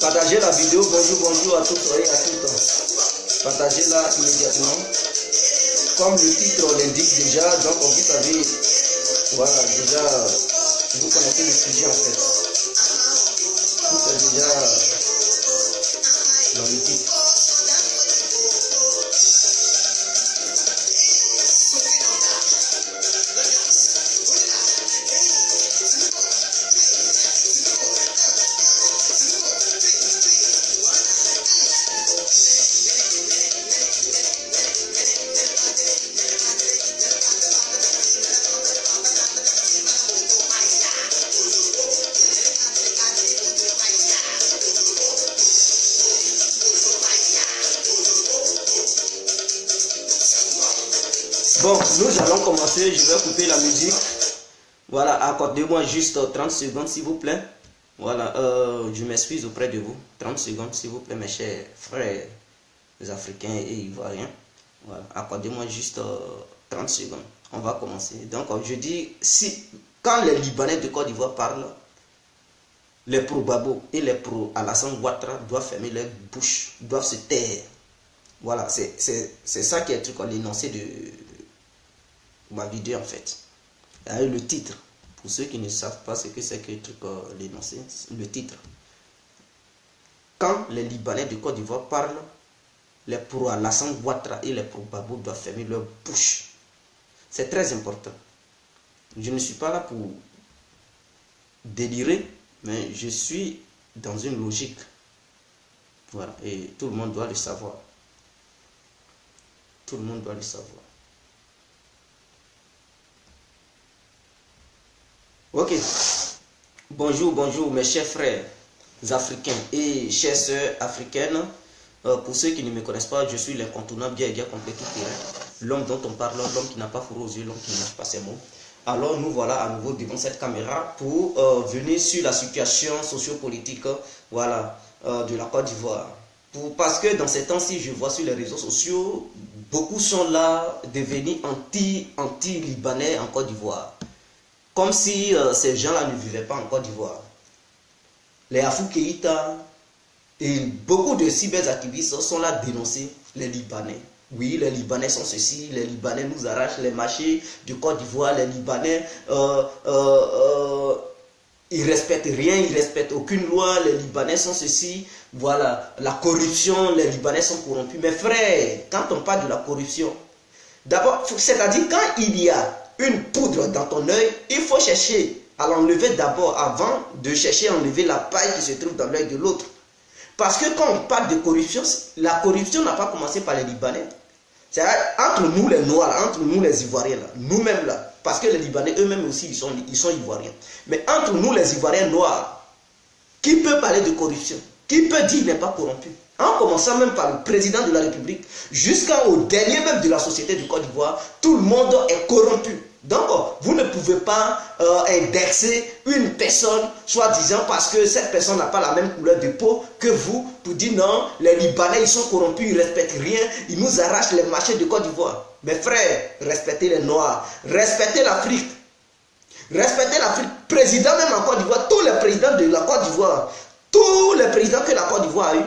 Partagez la vidéo. Bonjour, bonjour à tous et à toutes. Partagez-la immédiatement. Comme le titre l'indique déjà, donc vous savez, voilà, déjà, vous connaissez le sujet en fait. Tout est déjà dans le titre. Bon, nous allons commencer, je vais couper la musique. Voilà, accordez-moi juste 30 secondes s'il vous plaît. Voilà, je m'excuse auprès de vous. 30 secondes s'il vous plaît mes chers frères africains et ivoiriens. Voilà, accordez-moi juste 30 secondes. On va commencer. Donc je dis, quand les Libanais de Côte d'Ivoire parlent, les pro-Babo et les pro-Alassane Ouattara doivent fermer leur bouche, doivent se taire. Voilà, c'est ça qui est l'énoncé de ma vidéo en fait. Et le titre, pour ceux qui ne savent pas ce que c'est que l'énoncé, le titre. Quand les Libanais de Côte d'Ivoire parlent, les pro-Alassane Ouattara et les pro-Babo doivent fermer leur bouche. C'est très important. Je ne suis pas là pour délirer, mais je suis dans une logique. Voilà, et tout le monde doit le savoir. Tout le monde doit le savoir. Ok. Bonjour, bonjour mes chers frères africains et chères sœurs africaines. Pour ceux qui ne me connaissent pas, je suis l'incontournable bien complet tout terrain. L'homme dont on parle, l'homme qui n'a pas fourré aux yeux, l'homme qui ne lâche pas ses mots. Alors nous voilà à nouveau devant cette caméra pour venir sur la situation sociopolitique voilà, de la Côte d'Ivoire. Parce que dans ces temps-ci, je vois sur les réseaux sociaux, beaucoup sont là devenus anti-libanais en Côte d'Ivoire. Comme si ces gens-là ne vivaient pas en Côte d'Ivoire. Les Afou Keïta et beaucoup de cyberactivistes sont là dénoncer les Libanais. Oui, les Libanais sont ceci, les Libanais nous arrachent les marchés de Côte d'Ivoire, les Libanais ils ne respectent rien, ils ne respectent aucune loi, les Libanais sont ceci, voilà, la corruption, les Libanais sont corrompus. Mais frère, quand on parle de la corruption, d'abord, c'est-à-dire quand il y a une poudre dans ton œil, il faut chercher à l'enlever d'abord avant de chercher à enlever la paille qui se trouve dans l'œil de l'autre. Parce que quand on parle de corruption, la corruption n'a pas commencé par les Libanais. C'est entre nous les Noirs, entre nous les Ivoiriens, nous-mêmes là, parce que les Libanais eux-mêmes aussi ils sont Ivoiriens. Mais entre nous les Ivoiriens noirs, qui peut parler de corruption? Qui peut dire qu'il n'est pas corrompu? En commençant même par le président de la République, jusqu'au dernier même de la société du Côte d'Ivoire, tout le monde est corrompu. Donc, vous ne pouvez pas indexer une personne, soi-disant parce que cette personne n'a pas la même couleur de peau que vous, pour dire non, les Libanais, ils sont corrompus, ils ne respectent rien, ils nous arrachent les marchés de Côte d'Ivoire. Mes frères, respectez les Noirs, respectez l'Afrique. Respectez l'Afrique. Président même en Côte d'Ivoire, tous les présidents de la Côte d'Ivoire, tous les présidents que la Côte d'Ivoire a eu,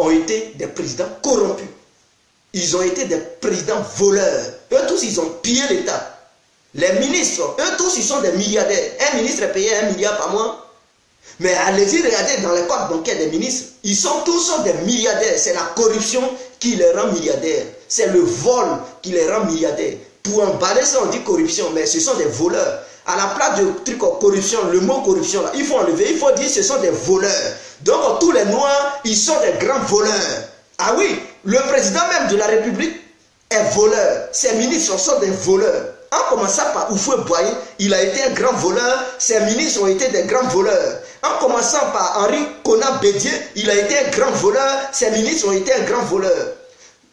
ont été des présidents corrompus. Ils ont été des présidents voleurs. Eux tous, ils ont pillé l'État. Les ministres, eux tous, ils sont des milliardaires. Un ministre est payé 1 milliard par mois. Mais allez-y, regardez dans les comptes bancaires des ministres. Ils sont tous des milliardaires. C'est la corruption qui les rend milliardaires. C'est le vol qui les rend milliardaires. Pour emballer ça, on dit corruption, mais ce sont des voleurs. À la place de truc corruption, le mot corruption, là, il faut enlever, il faut dire ce sont des voleurs. Donc tous les Noirs, ils sont des grands voleurs. Ah oui, le président même de la République est voleur. Ses ministres sont des voleurs. En commençant par Houphouët-Boigny, il a été un grand voleur. Ses ministres ont été des grands voleurs. En commençant par Henri Konan Bédié, il a été un grand voleur. Ses ministres ont été un grand voleur.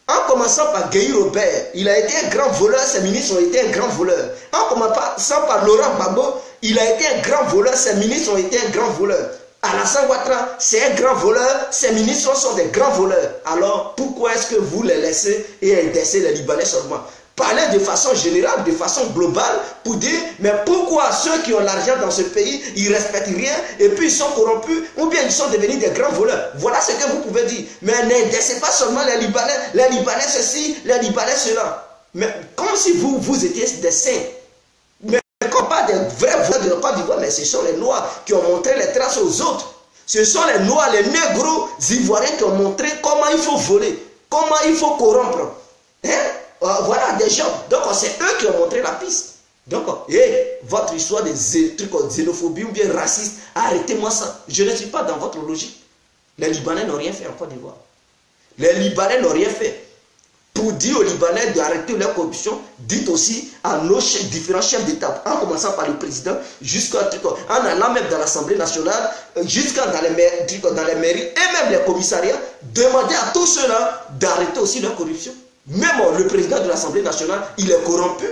En commençant par Guy Robert, il a été un grand voleur, ses ministres ont été un grand voleur. En commençant par Laurent Gbagbo, il a été un grand voleur, ses ministres ont été un grand voleur. Alassane Ouattara, c'est un grand voleur, ses ministres sont des grands voleurs. Alors, pourquoi est-ce que vous les laissez et indexez les Libanais seulement? parler de façon générale, de façon globale, pour dire, mais pourquoi ceux qui ont l'argent dans ce pays, ils ne respectent rien, et puis ils sont corrompus, ou bien ils sont devenus des grands voleurs. Voilà ce que vous pouvez dire. Mais n'indexez pas seulement les Libanais ceci, les Libanais cela. Mais comme si vous étiez des saints. Mais comme pas des vrais voleurs de la Côte d'Ivoire, mais ce sont les Noirs qui ont montré les traces aux autres. Ce sont les Noirs, les négros ivoiriens qui ont montré comment il faut voler, comment il faut corrompre. Hein? Voilà des gens. Donc c'est eux qui ont montré la piste. Donc, votre histoire de xénophobie ou bien raciste, arrêtez-moi ça. Je ne suis pas dans votre logique. Les Libanais n'ont rien fait en Côte d'Ivoire. Les Libanais n'ont rien fait. Pour dire aux Libanais d'arrêter leur corruption, dites aussi à nos différents chefs d'État, en commençant par le président, en allant même dans l'Assemblée nationale, jusqu'à dans les mairies et même les commissariats, demandez à tous ceux-là d'arrêter aussi leur corruption. Même le président de l'Assemblée nationale, il est corrompu.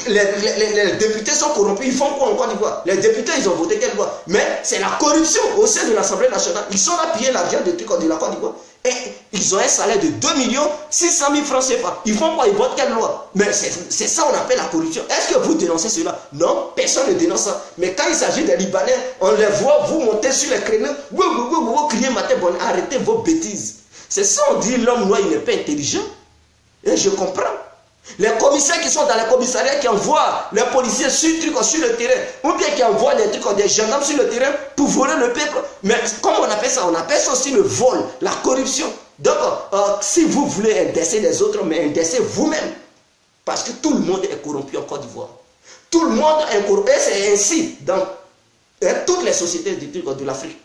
Les députés sont corrompus. Ils font quoi en Côte d'Ivoire? Les députés, ils ont voté quelle loi? Mais c'est la corruption au sein de l'Assemblée nationale. Ils sont là piller l'argent de la Côte d'Ivoire. Et ils ont un salaire de 2 600 000 francs CFA. Ils font quoi? Ils votent quelle loi? Mais c'est ça qu'on appelle la corruption. Est-ce que vous dénoncez cela? Non, personne ne dénonce ça. Mais quand il s'agit des Libanais, on les voit, vous montez sur les créneaux, vous criez matin, bon, arrêtez vos bêtises. C'est ça, on dit l'homme noir, il n'est pas intelligent. Et je comprends. Les commissaires qui sont dans les commissariats, qui envoient les policiers sur le terrain, ou bien qui envoient des gendarmes sur le terrain pour voler le peuple. Mais comment on appelle ça? On appelle ça aussi le vol, la corruption. Donc, si vous voulez indexer les autres, mais indexez vous-même. Parce que tout le monde est corrompu en Côte d'Ivoire. Tout le monde est corrompu. Et c'est ainsi dans toutes les sociétés de l'Afrique.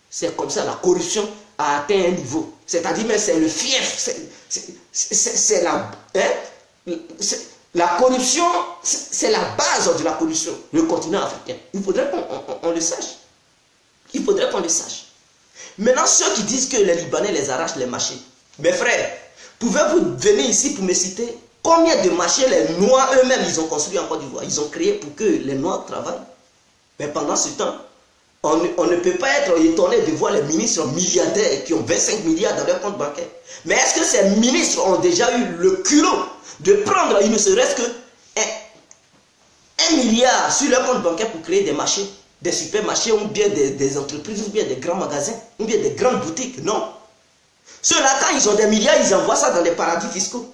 C'est comme ça, la corruption a atteint un niveau. C'est-à-dire, mais c'est le fief. C'est la corruption, c'est la base de la corruption, le continent africain. Il faudrait qu'on le sache. Il faudrait qu'on le sache. Maintenant, ceux qui disent que les Libanais les arrachent les marchés, mes frères, pouvez-vous venir ici pour me citer combien de marchés les Noirs eux-mêmes ils ont construits en Côte d'Ivoire? Ils ont créé pour que les Noirs travaillent. Mais pendant ce temps, on ne peut pas être étonné de voir les ministres milliardaires qui ont 25 milliards dans leur compte bancaire. Mais est-ce que ces ministres ont déjà eu le culot de prendre, il ne serait-ce que 1 milliard sur leur compte bancaire pour créer des marchés, des supermarchés, ou bien des entreprises, ou bien des grands magasins, ou bien des grandes boutiques? Non. Ceux-là, quand ils ont des milliards, ils envoient ça dans les paradis fiscaux.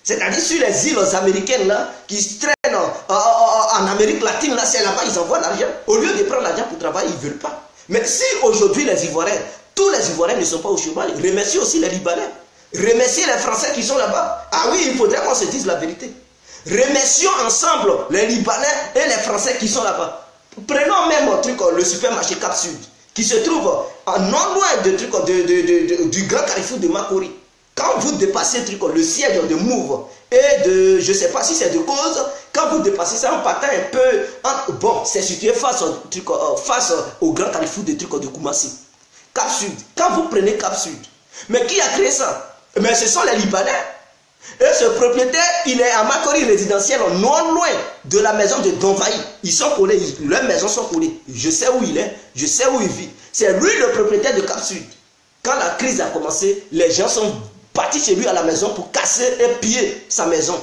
C'est-à-dire sur les îles américaines là, qui se traînent en Amérique latine, là, c'est là-bas, ils envoient l'argent. Au lieu de prendre l'argent pour travailler, ils ne veulent pas. Mais si aujourd'hui les Ivoiriens, tous les Ivoiriens ne sont pas au chômage, remerciez aussi les Libanais. Remerciez les Français qui sont là-bas. Ah oui, il faudrait qu'on se dise la vérité. Remercions ensemble les Libanais et les Français qui sont là-bas. Prenons même le supermarché Cap Sud, qui se trouve non loin du grand carrefour de Makori. Quand vous dépassez le siège de Mouve et de, je ne sais pas si c'est de cause, quand vous dépassez ça en partant un peu, bon, c'est situé face au grand carrefour de Koumassi. Cap Sud. Quand vous prenez Cap Sud, mais qui a créé ça? Mais ce sont les Libanais. Et ce propriétaire, il est à Makori résidentiel, non loin de la maison de Donvaï. Ils sont collés, leurs maisons sont collées. Je sais où il est, je sais où il vit. C'est lui le propriétaire de Cap Sud. Quand la crise a commencé, les gens sont partis chez lui à la maison pour casser et piller sa maison.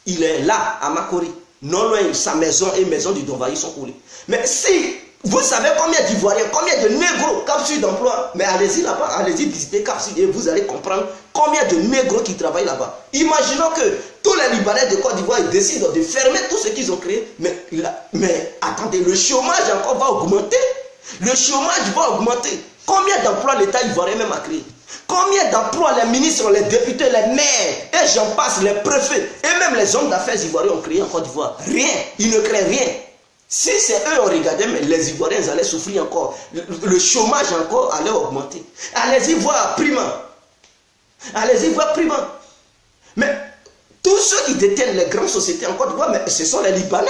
Il est là, à Makori. Non loin, sa maison et maison du Donvaï sont collées. Mais si vous savez combien d'Ivoiriens, combien de négros Cap Sud d'emploi, mais allez-y là-bas, allez-y visiter Cap Sud et vous allez comprendre combien de négros qui travaillent là-bas. Imaginons que tous les Libanais de Côte d'Ivoire décident de fermer tout ce qu'ils ont créé, mais attendez, le chômage encore va augmenter. Le chômage va augmenter. Combien d'emplois l'État ivoirien même a créé? Combien d'emplois les ministres, les députés, les maires, et j'en passe, les préfets, et même les hommes d'affaires ivoiriens ont créé en Côte d'Ivoire? Rien, ils ne créent rien. Si c'est eux, on regardait, mais les Ivoiriens allaient souffrir encore. Le chômage encore allait augmenter. Allez-y voir Prima. Allez-y voir Prima. Mais tous ceux qui détiennent les grandes sociétés en Côte d'Ivoire, mais ce sont les Libanais.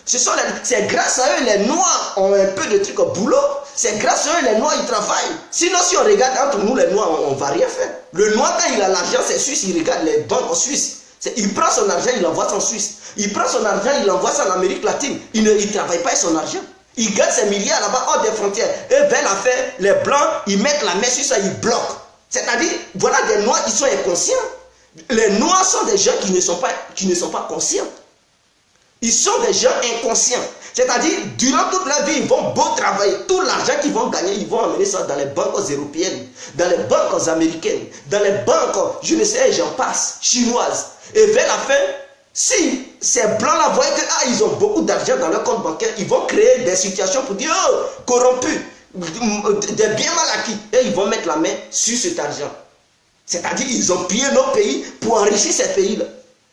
C'est grâce à eux, les Noirs ont un peu de trucs au boulot. C'est grâce à eux, les Noirs, ils travaillent. Sinon, si on regarde entre nous, les Noirs, on ne va rien faire. Le Noir, quand il a l'argent, c'est suisse, il regarde les banques en Suisse. Il prend son argent, il l'envoie en Suisse. Il prend son argent, il l'envoie en Amérique latine. Il ne travaille pas avec son argent. Il gagne ses milliards là-bas hors des frontières. Et vers la fin, les Blancs, ils mettent la main sur ça, ils bloquent. C'est-à-dire, voilà des Noirs qui sont inconscients. Les Noirs sont des gens qui ne sont pas conscients. Ils sont des gens inconscients. C'est-à-dire, durant toute la vie, ils vont beau travailler. Tout l'argent qu'ils vont gagner, ils vont amener ça dans les banques européennes, dans les banques américaines, dans les banques, je ne sais, j'en passe, chinoises. Et vers la fin, si ces blancs-là voient qu'ils ont beaucoup d'argent dans leur compte bancaire, ils vont créer des situations pour dire, oh, corrompus, des biens mal acquis. Et ils vont mettre la main sur cet argent. C'est-à-dire, ils ont pillé nos pays pour enrichir ces pays-là.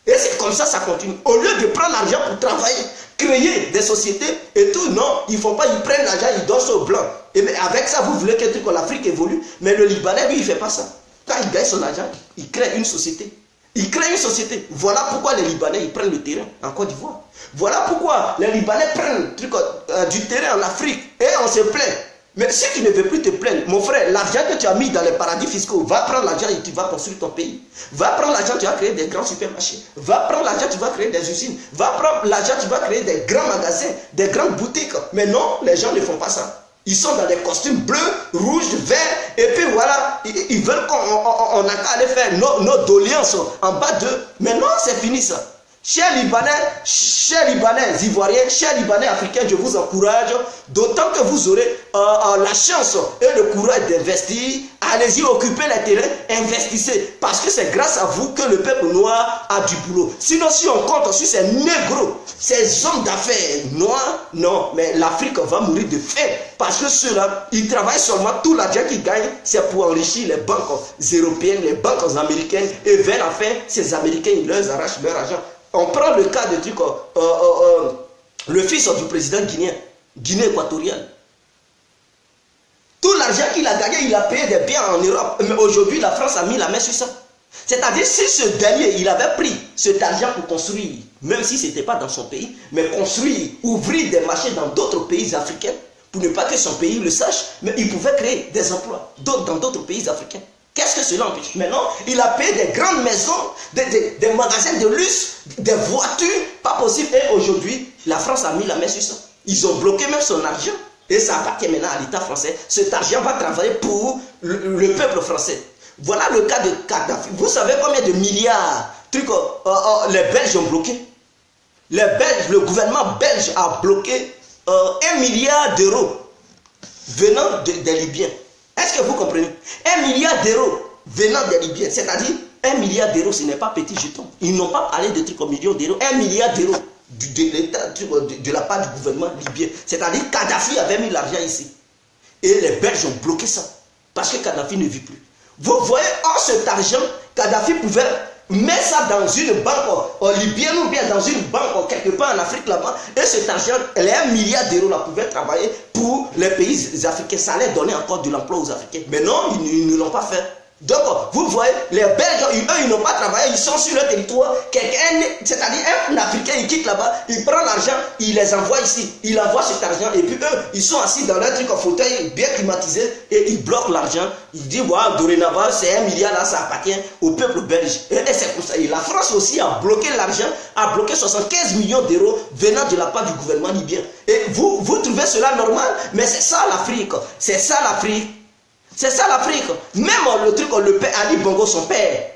Et c'est comme ça, ça continue. Au lieu de prendre l'argent pour travailler, créer des sociétés et tout, non, ils ne font pas, ils prennent l'argent, ils donnent ça aux blancs. Et mais avec ça, vous voulez que l'Afrique évolue. Mais le Libanais, lui, il ne fait pas ça. Quand il gagne son argent, il crée une société. Il crée une société. Voilà pourquoi les Libanais, ils prennent le terrain en Côte d'Ivoire. Voilà pourquoi les Libanais prennent du terrain en Afrique. Et on se plaint. Mais si tu ne veux plus te plaindre, mon frère, l'argent que tu as mis dans les paradis fiscaux, va prendre l'argent et tu vas construire ton pays. Va prendre l'argent, tu vas créer des grands supermarchés. Va prendre l'argent, tu vas créer des usines. Va prendre l'argent, tu vas créer des grands magasins, des grandes boutiques. Mais non, les gens ne font pas ça. Ils sont dans des costumes bleus, rouges, verts, et puis voilà, ils veulent qu'on n'a qu'à aller faire nos doléances en bas d'eux. Mais non, c'est fini ça. Chers Libanais Ivoiriens, chers Libanais Africains, je vous encourage, d'autant que vous aurez la chance et le courage d'investir, allez-y, occupez les terrains, investissez, parce que c'est grâce à vous que le peuple noir a du boulot. Sinon, si on compte sur ces négros, ces hommes d'affaires noirs, non, mais l'Afrique va mourir de faim, parce que ceux-là, ils travaillent seulement, tout l'argent qu'ils gagnent, c'est pour enrichir les banques européennes, les banques américaines, et vers la fin, ces Américains, ils leur arrachent leur argent. On prend le cas de truc, le fils du président guinéen, Guinée équatoriale. Tout l'argent qu'il a gagné, il a payé des biens en Europe. Mais aujourd'hui, la France a mis la main sur ça. C'est-à-dire, si ce dernier, il avait pris cet argent pour construire, même si ce n'était pas dans son pays, mais construire, ouvrir des marchés dans d'autres pays africains, pour ne pas que son pays le sache, mais il pouvait créer des emplois dans d'autres pays africains. Qu'est-ce que cela empêche? Maintenant, il a payé des grandes maisons, des magasins de luxe, des voitures, pas possible. Et aujourd'hui, la France a mis la main sur ça. Ils ont bloqué même son argent. Et ça appartient maintenant à l'État français. Cet argent va travailler pour le peuple français. Voilà le cas de Kadhafi. Vous savez combien de milliards les Belges ont bloqué? Le gouvernement belge a bloqué 1 milliard d'euros venant des Libyens. Est-ce que vous comprenez? 1 milliard d'euros venant des Libyens, c'est-à-dire 1 milliard d'euros, ce n'est pas petit jeton. Ils n'ont pas parlé de trucs au million d'euros. 1 milliard d'euros de la part du gouvernement libyen. C'est-à-dire Kadhafi avait mis l'argent ici. Et les Belges ont bloqué ça. Parce que Kadhafi ne vit plus. Vous voyez, cet argent, Kadhafi pouvait mettre ça dans une banque libyenne ou bien dans une banque quelque part en Afrique là-bas. Et cet argent, les 1 milliard d'euros là pouvaient travailler pour les pays africains. Ça allait donner encore de l'emploi aux Africains. Mais non, ils ne l'ont pas fait. Donc, vous voyez, les Belges, eux, ils n'ont pas travaillé, ils sont sur le territoire. C'est-à-dire, un Africain, il quitte là-bas, il prend l'argent, il les envoie ici. Il envoie cet argent, et puis eux, ils sont assis dans leur truc en fauteuil, bien climatisé, et ils bloquent l'argent. Ils disent, voilà, dorénavant, c'est 1 milliard là, ça appartient au peuple belge. Et c'est pour ça. Et la France aussi a bloqué l'argent, a bloqué 75 millions d'euros venant de la part du gouvernement libyen. Et vous trouvez cela normal? Mais c'est ça l'Afrique. C'est ça l'Afrique. C'est ça l'Afrique. Même le truc, le père Ali Bongo, son père,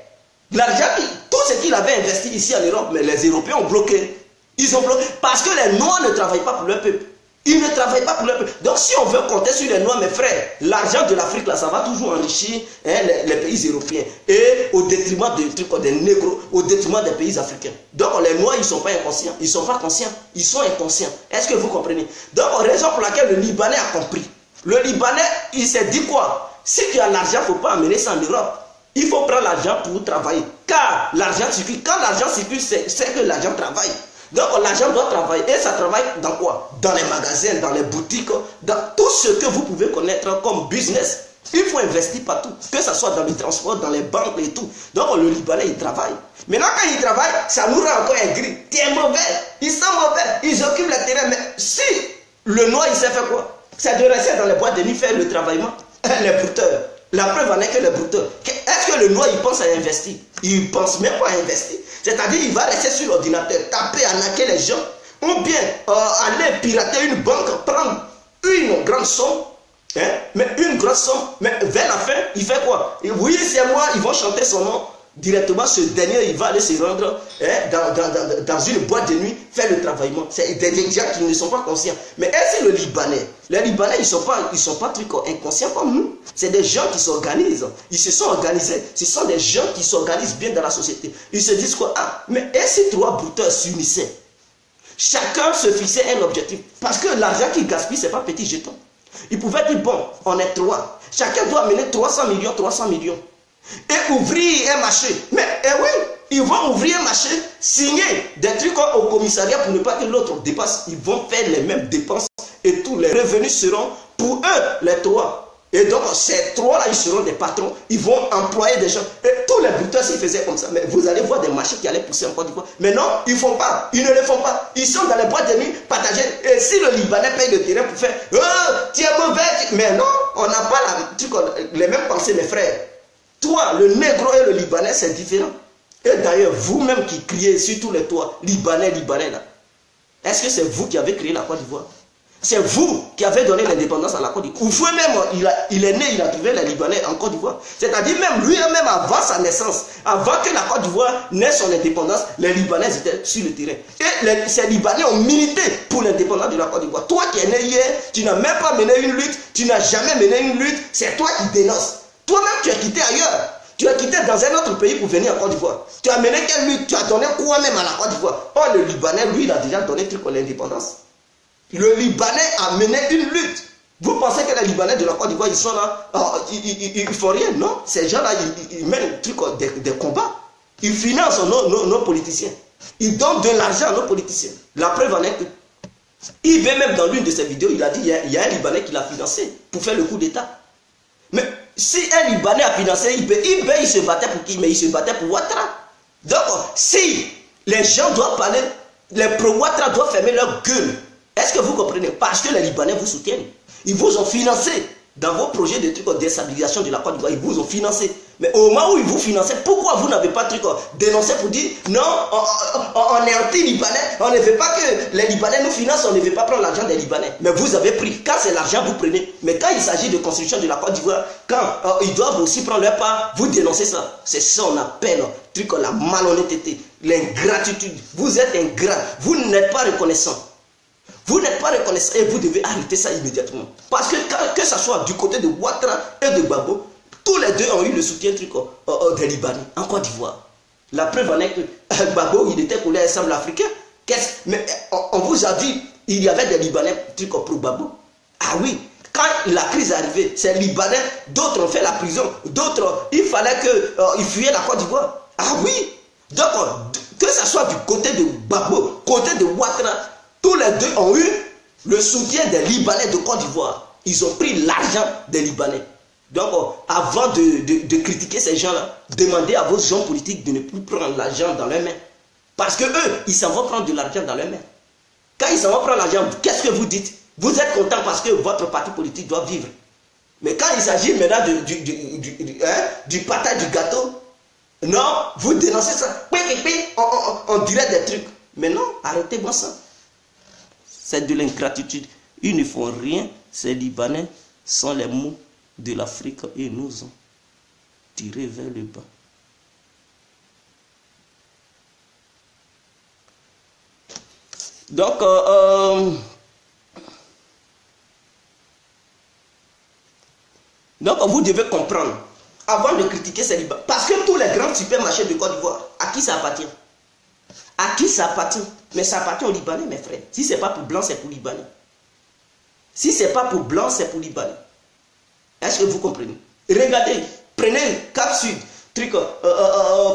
l'argent, tout ce qu'il avait investi ici en Europe, mais les Européens ont bloqué. Ils ont bloqué parce que les Noirs ne travaillent pas pour leur peuple. Ils ne travaillent pas pour leur peuple. Donc si on veut compter sur les Noirs, mes frères, l'argent de l'Afrique, là, ça va toujours enrichir les pays européens. Et au détriment des négros, au détriment des pays africains. Donc les Noirs, ils ne sont pas inconscients. Ils ne sont pas conscients. Ils sont inconscients. Est-ce que vous comprenez? Donc, raison pour laquelle le Libanais a compris. Le Libanais, il s'est dit quoi? Si tu as l'argent, il ne faut pas amener ça en Europe. Il faut prendre l'argent pour travailler. Car l'argent circule. Quand l'argent circule, c'est que l'argent travaille. Donc l'argent doit travailler. Et ça travaille dans quoi? Dans les magasins, dans les boutiques, dans tout ce que vous pouvez connaître comme business. Il faut investir partout. Que ce soit dans le transport, dans les banques et tout. Donc le Libanais, il travaille. Maintenant, quand il travaille, ça nous rend encore aigris. Tu es mauvais. Ils sont mauvais. Ils occupent le terrain. Mais si le noir, il sait faire quoi? C'est de rester dans les boîtes de nuit faire le travaillement. Les brouteurs. La preuve en est que les brouteurs. Est-ce que le noir, il pense à investir? Il ne pense même pas à investir. C'est-à-dire, il va rester sur l'ordinateur, taper, arnaquer les gens, ou bien aller pirater une banque, prendre une grande somme, mais une grosse somme, mais vers la fin, il fait quoi? Et oui, c'est moi, ils vont chanter son nom directement, ce dernier, il va aller se rendre dans une boîte de nuit, faire le travaillement. C'est des gens qui ne sont pas conscients. Mais est-ce que les Libanais, ils sont pas trucs inconscients comme nous. C'est des gens qui s'organisent. Ils se sont organisés. Ce sont des gens qui s'organisent bien dans la société. Ils se disent quoi? Ah, mais est-ce que trois brouteurs s'unissaient? Chacun se fixait un objectif. Parce que l'argent qu'ils gaspillent, ce n'est pas petit jeton. Ils pouvaient dire, bon, on est trois. Chacun doit amener 300 millions. Et ouvrir un marché. Mais oui, ils vont ouvrir un marché, signer des trucs au commissariat pour ne pas que l'autre dépasse. Ils vont faire les mêmes dépenses et tous les revenus seront pour eux, les trois. Et donc, ces trois-là, ils seront des patrons. Ils vont employer des gens. Et tous les brouteurs, s'ils faisaient comme ça. Mais vous allez voir des marchés qui allaient pousser en Côte d'Ivoire. Mais non, ils ne font pas. Ils ne le font pas. Ils sont dans les boîtes de nuit partagées. Et si le Libanais paye le terrain pour faire « Oh, tu es mauvais !» Mais non, on n'a pas les mêmes pensées, mes frères. Toi, le négro et le Libanais, c'est différent. Et d'ailleurs, vous-même qui criez sur tous les toits, Libanais, là. Est-ce que c'est vous qui avez créé la Côte d'Ivoire? C'est vous qui avez donné l'indépendance à la Côte d'Ivoire. Vous-même, il est né, il a trouvé les Libanais en Côte d'Ivoire. C'est-à-dire même lui-même avant sa naissance, avant que la Côte d'Ivoire n'ait son indépendance, les Libanais étaient sur le terrain. Et ces Libanais ont milité pour l'indépendance de la Côte d'Ivoire. Toi qui es né hier, tu n'as même pas mené une lutte, tu n'as jamais mené une lutte, c'est toi qui dénonces. Toi-même, tu as quitté ailleurs. Tu as quitté dans un autre pays pour venir en Côte d'Ivoire. Tu as mené quelle lutte? Tu as donné quoi même à la Côte d'Ivoire? Oh, le Libanais, lui, il a déjà donné truc pour l'indépendance. Le Libanais a mené une lutte. Vous pensez que les Libanais de la Côte d'Ivoire, ils sont là, ils ne font rien? Non, ces gens-là, ils mènent des combats. Ils financent nos politiciens. Ils donnent de l'argent à nos politiciens. La preuve en est que il veut même dans l'une de ses vidéos, il a dit il y a un Libanais qui l'a financé pour faire le coup d'État. Mais si un Libanais a financé IB, il se battait pour qui? Mais il se battait pour Ouattara. Donc, si les gens doivent parler, les pro-Ouattara doivent fermer leur gueule. Est-ce que vous comprenez? Parce que les Libanais vous soutiennent. Ils vous ont financé dans vos projets de trucs de déstabilisation de la Côte d'Ivoire. Ils vous ont financé. Mais au moment où ils vous finançaient, pourquoi vous n'avez pas dénoncé pour dire non, on est anti-Libanais, on ne veut pas que les Libanais nous financent, on ne veut pas prendre l'argent des Libanais. Mais vous avez pris. Quand c'est l'argent, vous prenez. Mais quand il s'agit de construction de la Côte d'Ivoire, quand ils doivent aussi prendre leur part, vous dénoncez ça. C'est ça qu'on appelle la malhonnêteté, l'ingratitude. Vous êtes ingrat. Vous n'êtes pas reconnaissant. Vous n'êtes pas reconnaissant et vous devez arrêter ça immédiatement. Parce que ce soit du côté de Ouattara et de Gbagbo, tous les deux ont eu le soutien des Libanais en Côte d'Ivoire. La preuve en est que Gbagbo, il était collé ensemble africain. Mais on vous a dit, il y avait des Libanais pour Gbagbo. Ah oui, quand la crise est arrivée, ces Libanais, d'autres ont fait la prison, d'autres, il fallait qu'ils fuyaient la Côte d'Ivoire. Ah oui, donc que ce soit du côté de Gbagbo, côté de Ouattara, tous les deux ont eu le soutien des Libanais de Côte d'Ivoire. Ils ont pris l'argent des Libanais. Donc, avant de critiquer ces gens-là, demandez à vos gens politiques de ne plus prendre l'argent dans leurs mains. Parce que eux, ils s'en vont prendre de l'argent dans leurs mains. Quand ils s'en vont prendre l'argent, qu'est-ce que vous dites? Vous êtes content parce que votre parti politique doit vivre. Mais quand il s'agit maintenant du partage du gâteau, non, vous dénoncez ça. On dirait des trucs. Mais non, arrêtez-moi ça. C'est de l'ingratitude. Ils ne font rien. Ces Libanais sont les mots de l'Afrique et nous ont tiré vers le bas. Donc vous devez comprendre, avant de critiquer ces Libanais, parce que tous les grands supermarchés de Côte d'Ivoire, à qui ça appartient? À qui ça appartient? Mais ça appartient aux Libanais, mes frères. Si ce n'est pas pour Blanc, c'est pour Libanais. Si ce n'est pas pour Blanc, c'est pour Libanais. Est-ce que vous comprenez? Regardez, prenez Cap Sud,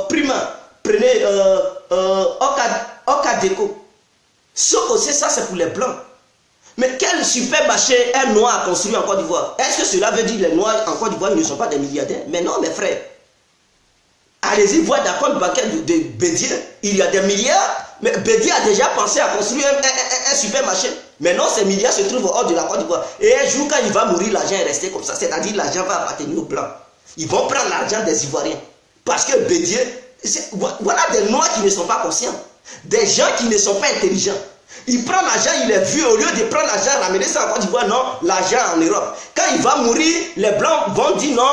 Prima, prenez Okadeco. Soko, c'est ça, c'est pour les Blancs. Mais quel supermarché un Noir a construit en Côte d'Ivoire? Est-ce que cela veut dire que les Noirs en Côte d'Ivoire ne sont pas des milliardaires? Mais non, mes frères. Allez-y voir dans le compte bancaire de Bédier, il y a des milliards. Mais Bédier a déjà pensé à construire un supermarché. Maintenant, ces milliards se trouvent hors de la Côte d'Ivoire. Et un jour, quand il va mourir, l'argent est resté comme ça. C'est-à-dire l'argent va appartenir aux Blancs. Ils vont prendre l'argent des Ivoiriens. Parce que Bédier, voilà des Noirs qui ne sont pas conscients. Des gens qui ne sont pas intelligents. Il prend l'argent, il est vu, au lieu de prendre l'argent, ramener ça en Côte d'Ivoire, non, l'argent en Europe. Quand il va mourir, les Blancs vont dire non,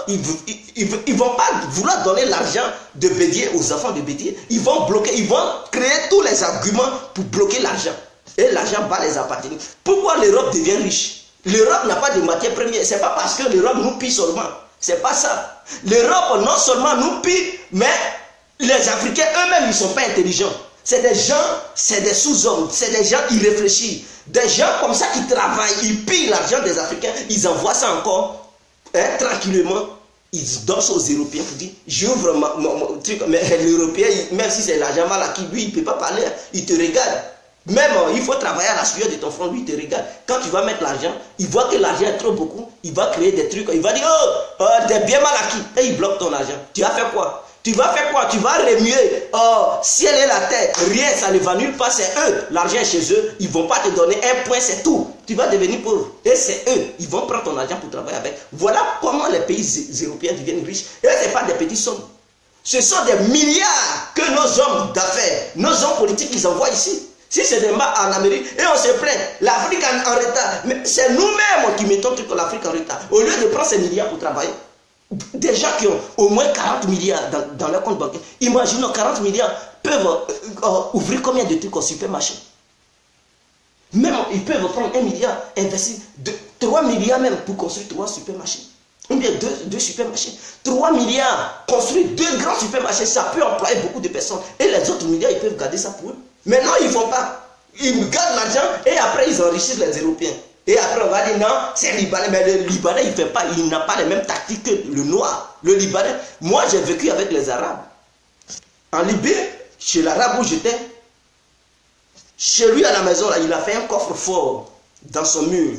ils ne vont pas vouloir donner l'argent de Bédier aux enfants de Bédier. Ils vont bloquer, ils vont créer tous les arguments pour bloquer l'argent. Et l'argent va les appartenir. Pourquoi l'Europe devient riche? L'Europe n'a pas de matière première. Ce n'est pas parce que l'Europe nous pille seulement. Ce n'est pas ça. L'Europe non seulement nous pille, mais les Africains eux-mêmes, ils ne sont pas intelligents. C'est des gens, c'est des sous-hommes, c'est des gens irréfléchis. Des gens comme ça qui travaillent, ils pillent l'argent des Africains, ils envoient ça encore tranquillement. Ils donnent ça aux Européens pour dire, j'ouvre mon truc. Mais l'Européen, même si c'est l'argent mal acquis, lui, il ne peut pas parler, il te regarde. Même, il faut travailler à la sueur de ton front, lui, il te regarde. Quand tu vas mettre l'argent, il voit que l'argent est trop beaucoup, il va créer des trucs, il va dire, oh, t'es bien mal acquis, et il bloque ton argent. Tu vas faire quoi? Tu vas faire quoi? Tu vas remuer. Oh, ciel et la terre, rien, ça ne va nulle part, c'est eux. L'argent est chez eux, ils ne vont pas te donner un point, c'est tout. Tu vas devenir pauvre. Et c'est eux, ils vont prendre ton argent pour travailler avec. Voilà comment les pays européens deviennent riches. Et ce n'est pas des petites sommes. Ce sont des milliards que nos hommes d'affaires, nos hommes politiques, ils envoient ici. Si c'est des marques en Amérique, et on se plaint, l'Afrique en retard. Mais c'est nous-mêmes qui mettons l'Afrique en retard. Au lieu de prendre ces milliards pour travailler. Des gens qui ont au moins 40 milliards dans leur compte bancaire. Imaginons 40 milliards peuvent ouvrir combien de trucs au supermarché. Même ils peuvent prendre 1 milliard, investir 3 milliards même pour construire 3 supermarchés. Ou bien 2 supermarchés. 3 milliards, construire 2 grands supermarchés, ça peut employer beaucoup de personnes. Et les autres milliards, ils peuvent garder ça pour eux. Mais non, ils ne font pas. Ils gardent l'argent et après ils enrichissent les Européens. Et après, on va dire non, c'est Libanais. Mais le Libanais, il fait pas, il n'a pas les mêmes tactiques que le noir. Le Libanais, moi, j'ai vécu avec les Arabes. En Libye, chez l'Arabe où j'étais, chez lui à la maison, là, il a fait un coffre-fort dans son mur.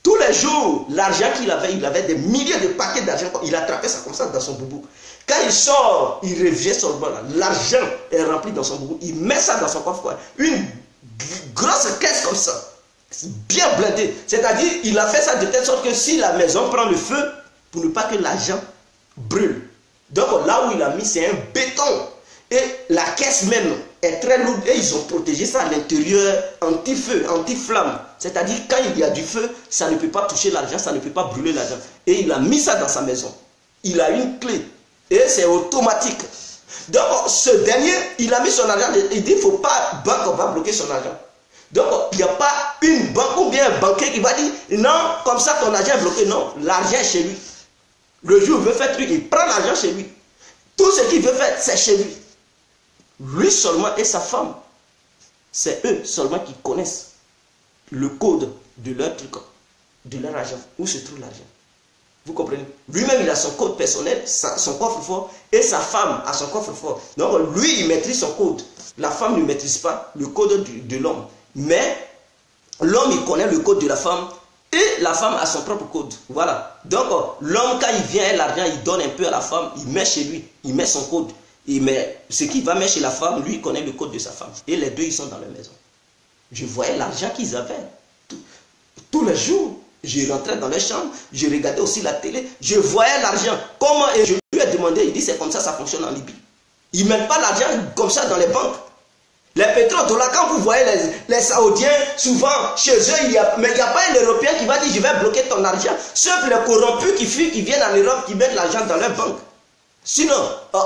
Tous les jours, l'argent qu'il avait, il avait des milliers de paquets d'argent. Il attrapait ça comme ça dans son boubou. Quand il sort, il revient sur le bord. L'argent est rempli dans son boubou. Il met ça dans son coffre. Une grosse caisse comme ça. Bien blindé. C'est-à-dire, il a fait ça de telle sorte que si la maison prend le feu, pour ne pas que l'argent brûle. Donc là où il a mis, c'est un béton. Et la caisse même est très lourde. Et ils ont protégé ça à l'intérieur, anti-feu, anti-flamme. C'est-à-dire, quand il y a du feu, ça ne peut pas toucher l'argent, ça ne peut pas brûler l'argent. Et il a mis ça dans sa maison. Il a une clé. Et c'est automatique. Donc, ce dernier, il a mis son argent. Il dit, il ne faut pas, banque va bloquer son argent. Donc, il n'y a pas une banque ou bien un banquier qui va dire, non, comme ça ton argent est bloqué. Non, l'argent est chez lui. Le jour où il veut faire truc, il prend l'argent chez lui. Tout ce qu'il veut faire, c'est chez lui. Lui seulement et sa femme, c'est eux seulement qui connaissent le code de leur truc, de leur argent, où se trouve l'argent. Vous comprenez? Lui-même, il a son code personnel, son coffre-fort, et sa femme a son coffre-fort. Donc, lui, il maîtrise son code. La femme ne maîtrise pas le code de l'homme. Mais l'homme, il connaît le code de la femme et la femme a son propre code. Voilà. Donc, l'homme, quand il vient l'argent, il donne un peu à la femme, il met chez lui, il met son code. Mais ce qu'il va mettre chez la femme, lui, il connaît le code de sa femme. Et les deux, ils sont dans la maison. Je voyais l'argent qu'ils avaient. Tous les jours, je rentrais dans les chambres, je regardais aussi la télé, je voyais l'argent. Comment? Et je lui ai demandé, il dit, c'est comme ça fonctionne en Libye. Ils ne mettent pas l'argent comme ça dans les banques. Les pétrodollars, quand vous voyez les Saoudiens, souvent, chez eux, mais il n'y a pas un Européen qui va dire, je vais bloquer ton argent. Sauf les corrompus qui viennent en Europe, qui mettent l'argent dans leurs banques. Sinon,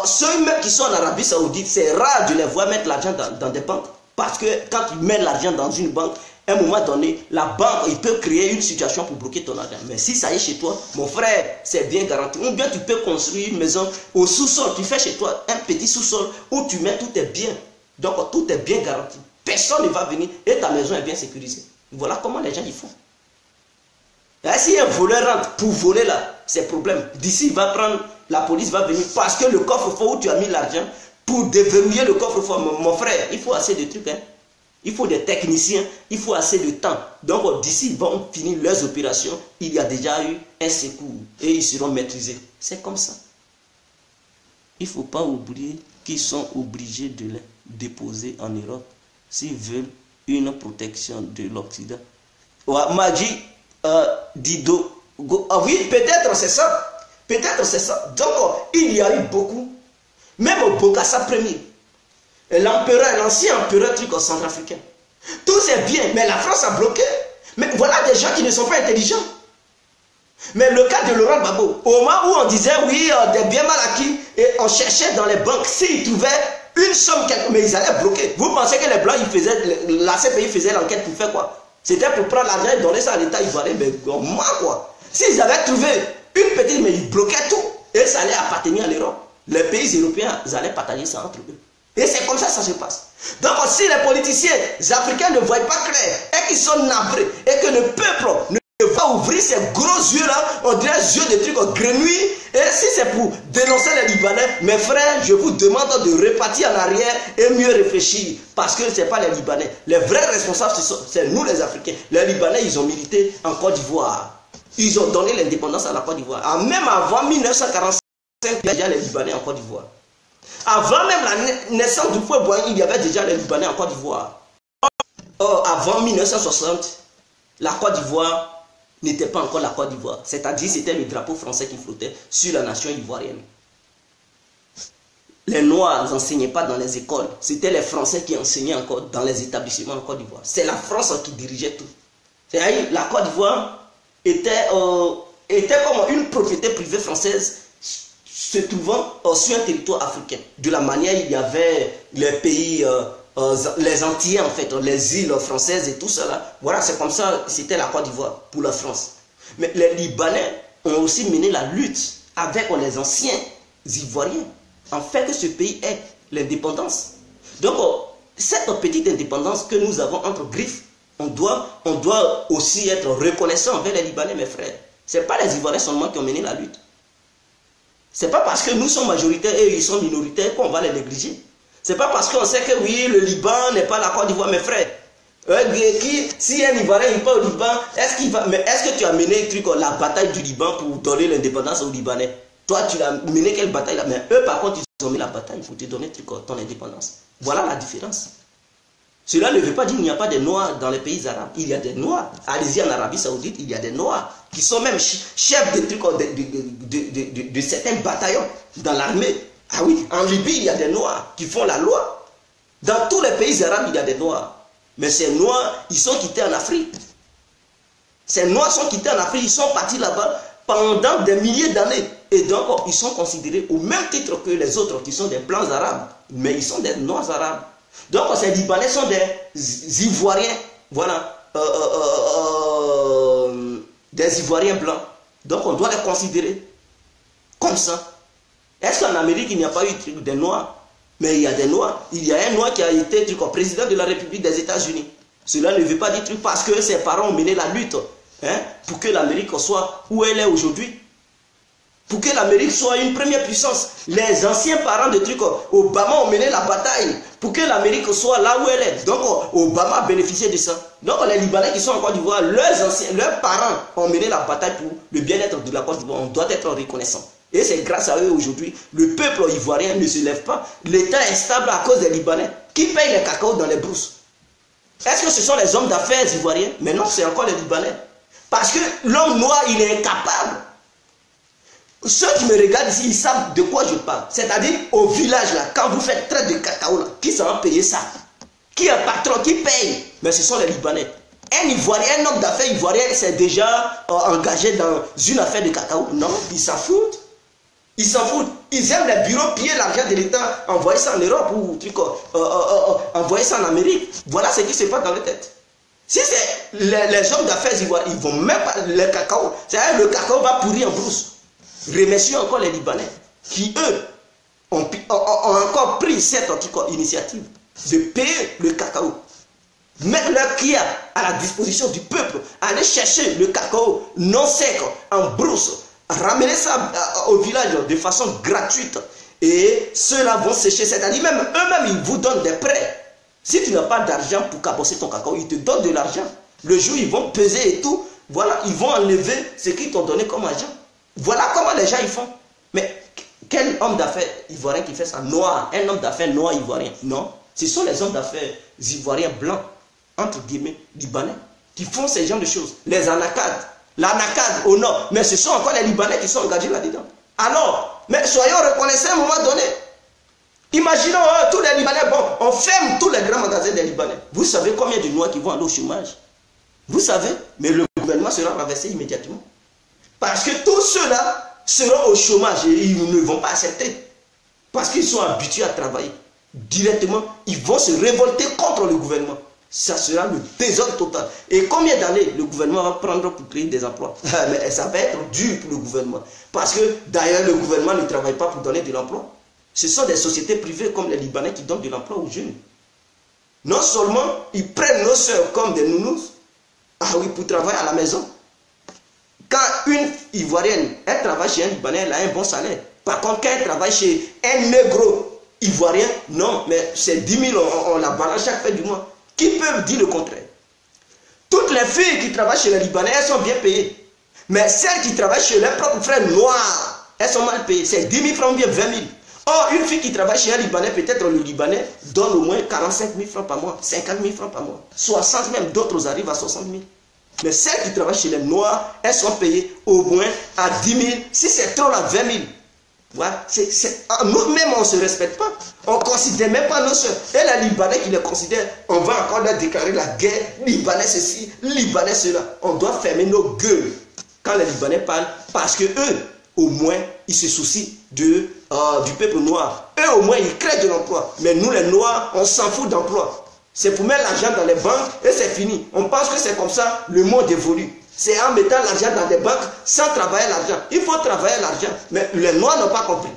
ceux même qui sont en Arabie Saoudite, c'est rare de les voir mettre l'argent dans des banques. Parce que quand tu mets l'argent dans une banque, à un moment donné, la banque, il peut créer une situation pour bloquer ton argent. Mais si ça est chez toi, mon frère, c'est bien garanti. Ou bien tu peux construire une maison au sous-sol. Tu fais chez toi un petit sous-sol où tu mets tout est bien. Donc tout est bien garanti. Personne ne va venir et ta maison est bien sécurisée. Voilà comment les gens y font. Et si un voleur rentre pour voler là, c'est problème. D'ici, il va prendre, la police va venir parce que le coffre-fort où tu as mis l'argent, pour déverrouiller le coffre-fort, mon frère, il faut assez de trucs. Hein. Il faut des techniciens, il faut assez de temps. Donc d'ici, ils vont finir leurs opérations. Il y a déjà eu un secours et ils seront maîtrisés. C'est comme ça. Il ne faut pas oublier qu'ils sont obligés de les déposer en Europe s'ils veulent une protection de l'Occident. M'a dit Dido, oui, peut-être c'est ça. Peut-être c'est ça. Donc, il y a eu beaucoup. Même au Bokassa Ier, l'empereur, l'ancien empereur centrafricain, Tout c'est bien, mais la France a bloqué. Mais voilà des gens qui ne sont pas intelligents. Mais le cas de Laurent Gbagbo, au moment où on disait oui, des biens mal acquis, et on cherchait dans les banques, s'ils trouvaient une somme, mais ils allaient bloquer. Vous pensez que les Blancs, la CPI faisait l'enquête pour faire quoi? C'était pour prendre l'argent et donner ça à l'État ivoirien, mais comment quoi? S'ils avaient trouvé une petite, mais ils bloquaient tout, et ça allait appartenir à l'Europe. Les pays européens, ils allaient partager ça entre eux. Et c'est comme ça que ça se passe. Donc si les politiciens africains ne voient pas clair, et qu'ils sont navrés, et que le peuple ne va ouvrir ses gros yeux là, on dirait yeux de trucs grenouilles, et si c'est pour dénoncer les Libanais, mes frères, je vous demande de repartir en arrière et mieux réfléchir, parce que ce n'est pas les Libanais. Les vrais responsables, c'est nous les Africains. Les Libanais, ils ont milité en Côte d'Ivoire. Ils ont donné l'indépendance à la Côte d'Ivoire. Même avant 1945, il y a déjà les Libanais en Côte d'Ivoire. Avant même la naissance du peuple Boigny, il y avait déjà les Libanais en Côte d'Ivoire. Avant 1960, la Côte d'Ivoire n'était pas encore la Côte d'Ivoire. C'est-à-dire c'était le drapeau français qui flottait sur la nation ivoirienne. Les Noirs n'enseignaient pas dans les écoles. C'était les Français qui enseignaient encore dans les établissements en Côte d'Ivoire. C'est la France qui dirigeait tout. C'est-à-dire la Côte d'Ivoire était comme une propriété privée française se trouvant sur un territoire africain. De la manière, il y avait les pays, les Antillais en fait, les îles françaises et tout cela. Voilà, c'est comme ça, c'était la Côte d'Ivoire pour la France. Mais les Libanais ont aussi mené la lutte avec les anciens Ivoiriens, en fait que ce pays ait l'indépendance. Donc, cette petite indépendance que nous avons entre griffes, on doit aussi être reconnaissant envers les Libanais, mes frères. Ce n'est pas les Ivoiriens seulement qui ont mené la lutte. Ce n'est pas parce que nous sommes majoritaires et ils sont minoritaires qu'on va les négliger. Ce n'est pas parce qu'on sait que oui, le Liban n'est pas la Côte d'Ivoire, mes frères. Si un Ivoirien il part au Liban, est-ce que tu as mené la bataille du Liban pour donner l'indépendance aux Libanais? Toi, tu as mené quelle bataille là? Mais eux, par contre, ils ont mis la bataille pour te donner ton indépendance. Voilà la différence. Cela ne veut pas dire qu'il n'y a pas de Noirs dans les pays arabes. Il y a des Noirs. Allez-y en Arabie Saoudite, il y a des Noirs qui sont même chefs de certains bataillons dans l'armée. Ah oui, en Libye, il y a des Noirs qui font la loi. Dans tous les pays arabes, il y a des Noirs. Mais ces Noirs, ils sont quittés en Afrique. Ces Noirs sont quittés en Afrique, ils sont partis là-bas pendant des milliers d'années. Et donc, ils sont considérés au même titre que les autres qui sont des Blancs arabes. Mais ils sont des Noirs arabes. Donc, ces Libanais sont des Ivoiriens, voilà, des Ivoiriens blancs. Donc, on doit les considérer comme ça. Est-ce qu'en Amérique, il n'y a pas eu des Noirs? Mais il y a des Noirs. Il y a un Noir qui a été président de la République des États-Unis. Cela ne veut pas dire parce que ses parents ont mené la lutte pour que l'Amérique soit où elle est aujourd'hui. Pour que l'Amérique soit une première puissance. Les anciens parents de Obama ont mené la bataille pour que l'Amérique soit là où elle est. Donc Obama a bénéficié de ça. Donc les Libanais qui sont en Côte d'Ivoire, leurs parents ont mené la bataille pour le bien-être de la Côte d'Ivoire. On doit être reconnaissant. Et c'est grâce à eux aujourd'hui, le peuple ivoirien ne se lève pas. L'État est stable à cause des Libanais. Qui paye les cacao dans les brousses? Est-ce que ce sont les hommes d'affaires ivoiriens? Mais non, c'est encore les Libanais. Parce que l'homme noir, il est incapable. Ceux qui me regardent ici, ils savent de quoi je parle. C'est-à-dire, au village, là, quand vous faites traite de cacao, là, qui s'en va payer ça? Qui est un patron? Qui paye? Mais ce sont les Libanais. Un Ivoirien, un homme d'affaires ivoirien, s'est déjà engagé dans une affaire de cacao. Non, ils s'en foutent. Ils s'en foutent. Ils aiment les bureaux piller l'argent de l'État, envoyer ça en Europe ou envoyer ça en Amérique. Voilà ce qui se passe dans leur tête. Si c'est les hommes d'affaires ivoiriens, ils vont même pas le cacao. C'est-à-dire le cacao va pourrir en brousse. Remercions encore les Libanais qui, eux, ont encore pris cette initiative de payer le cacao. Mettre leur qui à la disposition du peuple, aller chercher le cacao non sec en brousse, ramener ça au village de façon gratuite. Et ceux-là vont sécher, c'est-à-dire même eux-mêmes, ils vous donnent des prêts. Si tu n'as pas d'argent pour cabosser ton cacao, ils te donnent de l'argent. Le jour, ils vont peser et tout. Voilà, ils vont enlever ce qu'ils t'ont donné comme argent. Voilà comment les gens ils font. Mais quel homme d'affaires ivoirien qui fait ça? Noir, un homme d'affaires noir ivoirien? Non, ce sont les hommes d'affaires ivoiriens blancs, entre guillemets, libanais, qui font ces genres de choses. Les anacades, l'anacade au nord, mais ce sont encore les Libanais qui sont engagés là-dedans. Alors, mais soyons reconnaissants à un moment donné. Imaginons tous les Libanais, bon, on ferme tous les grands magasins des Libanais. Vous savez combien de Noirs qui vont aller au chômage? Vous savez, mais le gouvernement sera renversé immédiatement. Parce que tous ceux-là seront au chômage et ils ne vont pas accepter. Parce qu'ils sont habitués à travailler. Directement, ils vont se révolter contre le gouvernement. Ça sera le désordre total. Et combien d'années le gouvernement va prendre pour créer des emplois? Mais ça va être dur pour le gouvernement. Parce que d'ailleurs, le gouvernement ne travaille pas pour donner de l'emploi. Ce sont des sociétés privées comme les Libanais qui donnent de l'emploi aux jeunes. Non seulement ils prennent nos soeurs comme des nounous, ah oui, pour travailler à la maison. Quand une Ivoirienne, elle travaille chez un Libanais, elle a un bon salaire. Par contre, quand elle travaille chez un négro Ivoirien, non, mais c'est 10 000, on la balance chaque fin du mois. Qui peut dire le contraire? Toutes les filles qui travaillent chez les Libanais, elles sont bien payées. Mais celles qui travaillent chez leurs propres frères noirs, elles sont mal payées. C'est 10 000 francs ou bien 20 000. Or, une fille qui travaille chez un Libanais, peut-être le Libanais donne au moins 45 000 francs par mois, 50 000 francs par mois, 60 même, d'autres arrivent à 60 000. Mais celles qui travaillent chez les Noirs, elles sont payées au moins à 10 000, si c'est trop là, 20 000. Voilà. Nous-mêmes, on ne se respecte pas. On ne considère même pas nos soeurs. Et les Libanais qui les considèrent, on va encore leur déclarer la guerre, Libanais ceci, Libanais cela. On doit fermer nos gueules quand les Libanais parlent, parce que eux, au moins, ils se soucient du peuple noir. Eux, au moins, ils créent de l'emploi. Mais nous, les Noirs, on s'en fout d'emploi. C'est pour mettre l'argent dans les banques et c'est fini. On pense que c'est comme ça, le monde évolue. C'est en mettant l'argent dans des banques sans travailler l'argent. Il faut travailler l'argent. Mais les Noirs n'ont pas compris.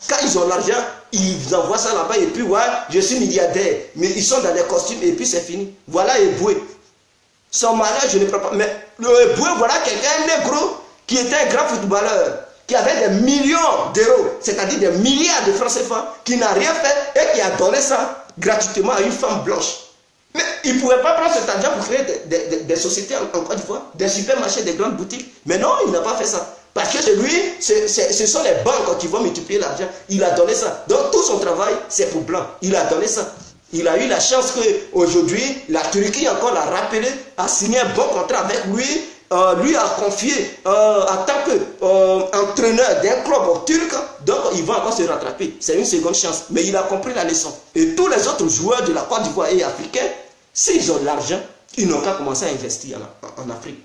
Quand ils ont l'argent, ils envoient ça là-bas et puis, ouais, je suis milliardaire. Mais ils sont dans des costumes et puis c'est fini. Voilà Eboué. Son mariage, je ne prends pas. Mais le Eboué, voilà quelqu'un, un négro, qui était un grand footballeur, qui avait des millions d'euros, c'est-à-dire des milliards de francs CFA, qui n'a rien fait et qui a donné ça gratuitement à une femme blanche. Mais il ne pouvait pas prendre cet argent pour créer des sociétés en Côte d'Ivoire, des supermarchés, des grandes boutiques. Mais non, il n'a pas fait ça. Parce que lui, ce sont les banques qui vont multiplier l'argent. Il a donné ça. Donc tout son travail, c'est pour blanc. Il a donné ça. Il a eu la chance qu'aujourd'hui, la Turquie encore l'a rappelé, a signé un bon contrat avec lui. Lui a confié en tant qu'entraîneur d'un club turc, donc il va encore se rattraper. C'est une seconde chance. Mais il a compris la leçon. Et tous les autres joueurs de la Côte d'Ivoire et africains, s'ils ont de l'argent, ils n'ont qu'à commencer à investir en Afrique.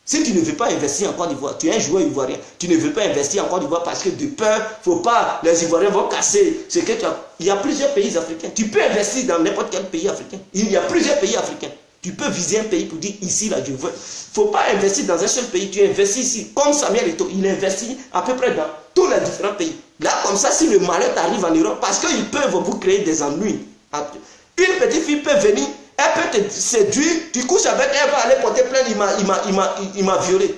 Si tu ne veux pas investir en Côte d'Ivoire, tu es un joueur ivoirien, tu ne veux pas investir en Côte d'Ivoire parce que de peur, faut pas, les Ivoiriens vont casser ce que tu as. Il y a plusieurs pays africains. Tu peux investir dans n'importe quel pays africain. Il y a plusieurs pays africains. Tu peux viser un pays pour dire ici, là, je veux. Il ne faut pas investir dans un seul pays. Tu investis ici. Comme Samuel Eto'o, il investit à peu près dans tous les différents pays. Là, comme ça, si le malheur t'arrive en Europe, parce qu'ils peuvent vous créer des ennuis. Une petite fille peut venir, elle peut te séduire, tu couches avec elle, elle va aller porter plainte, il m'a violé.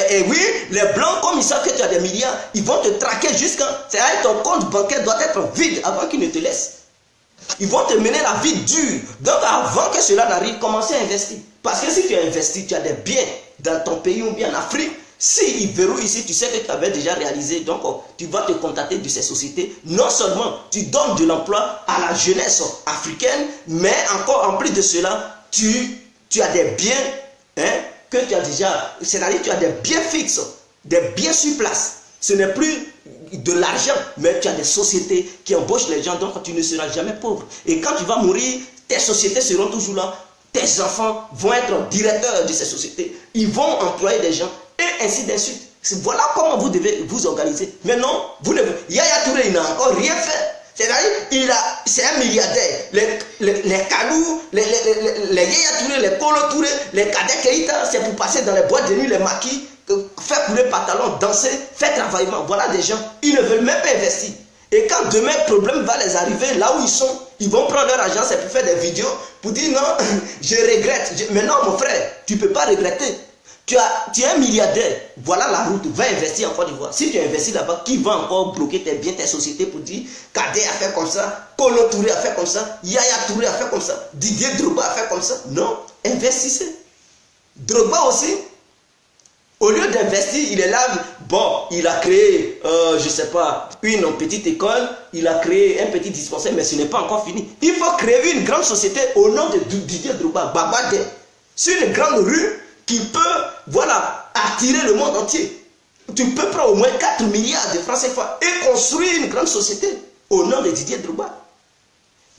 Et oui, les blancs, comme ils savent que tu as des milliards, ils vont te traquer jusqu'à... C'est-à-dire ton compte bancaire doit être vide avant qu'ils ne te laissent. Ils vont te mener la vie dure. Donc avant que cela n'arrive, commencez à investir. Parce que si tu as investi, tu as des biens dans ton pays ou bien en Afrique, s'ils verrouillent ici, tu sais que tu avais déjà réalisé, donc tu vas te contacter de ces sociétés. Non seulement tu donnes de l'emploi à la jeunesse africaine, mais encore en plus de cela, tu as des biens que tu as déjà, c'est-à-dire tu as des biens fixes, des biens sur place. Ce n'est plus de l'argent, mais tu as des sociétés qui embauchent les gens, donc tu ne seras jamais pauvre. Et quand tu vas mourir, tes sociétés seront toujours là, tes enfants vont être directeurs de ces sociétés, ils vont employer des gens, et ainsi de suite. Voilà comment vous devez vous organiser. Mais non, vous ne... Yaya Touré, il n'a encore rien fait. C'est-à-dire, c'est un milliardaire. Les Kalou, les Yaya Touré, les Kolo Touré, les Kadek Keïta, c'est pour passer dans les boîtes de nuit, les maquis, faire couler pantalon, danser, faire travaillement. Voilà des gens, ils ne veulent même pas investir. Et quand demain, le problème va les arriver là où ils sont, ils vont prendre leur argent, c'est pour faire des vidéos, pour dire non, je regrette. Mais non, mon frère, tu ne peux pas regretter. Tu es un milliardaire, voilà la route, va investir en Côte d'Ivoire. Si tu investis là-bas, qui va encore bloquer tes biens, tes sociétés pour dire Kadé a fait comme ça, Kolo Touré a fait comme ça, Yaya Touré a fait comme ça, Didier Drogba a fait comme ça. Non, investissez. Drogba aussi, au lieu d'investir, il est là, bon, il a créé, je ne sais pas, une petite école, il a créé un petit dispensaire, mais ce n'est pas encore fini. Il faut créer une grande société au nom de Didier Drogba, Babade, sur une grande rue qui peut, voilà, attirer le monde entier. Tu peux prendre au moins 4 milliards de francs CFA et construire une grande société. au nom de Didier Drogba.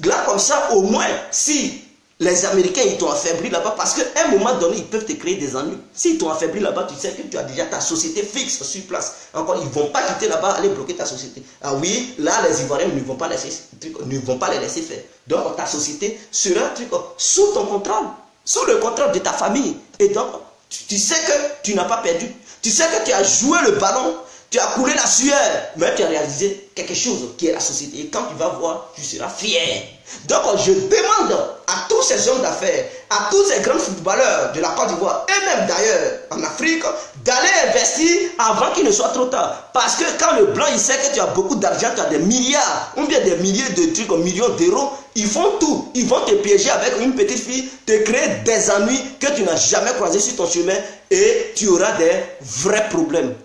Là, comme ça, au moins, si les Américains, ils t'ont affaibli là-bas, parce qu'à un moment donné, ils peuvent te créer des ennuis. S'ils t'ont affaibli là-bas, tu sais que tu as déjà ta société fixe sur place. Encore, ils ne vont pas quitter là-bas, aller bloquer ta société. Ah oui, là, les Ivoiriens ne vont pas les laisser faire. Donc, ta société sera sous ton contrôle, sous le contrôle de ta famille. Et donc, tu sais que tu n'as pas perdu. Tu sais que tu as joué le ballon, tu as coulé la sueur, mais tu as réalisé quelque chose qui est la société. Et quand tu vas voir, tu seras fier. Donc, je demande à tous ces hommes d'affaires, à tous ces grands footballeurs de la Côte d'Ivoire, et même d'ailleurs en Afrique, d'aller investir avant qu'il ne soit trop tard. Parce que quand le blanc, il sait que tu as beaucoup d'argent, tu as des milliards, ou bien des milliers de trucs, millions d'euros, ils font tout. Ils vont te piéger avec une petite fille, te créer des ennuis que tu n'as jamais croisés sur ton chemin, et tu auras des vrais problèmes.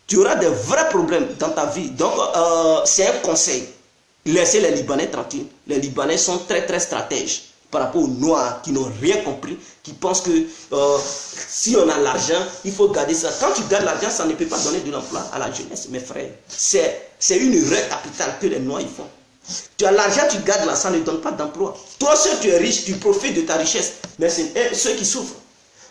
Tu auras des vrais problèmes dans ta vie. Donc, c'est un conseil. Laissez les Libanais tranquilles. Les Libanais sont très très stratèges par rapport aux Noirs qui n'ont rien compris, qui pensent que si on a l'argent, il faut garder ça. Quand tu gardes l'argent, ça ne peut pas donner de l'emploi à la jeunesse, mes frères. C'est une erreur capitale que les Noirs ils font. Tu as l'argent, tu gardes là, ça ne donne pas d'emploi. Toi, seul tu es riche, tu profites de ta richesse. Mais c'est ceux qui souffrent.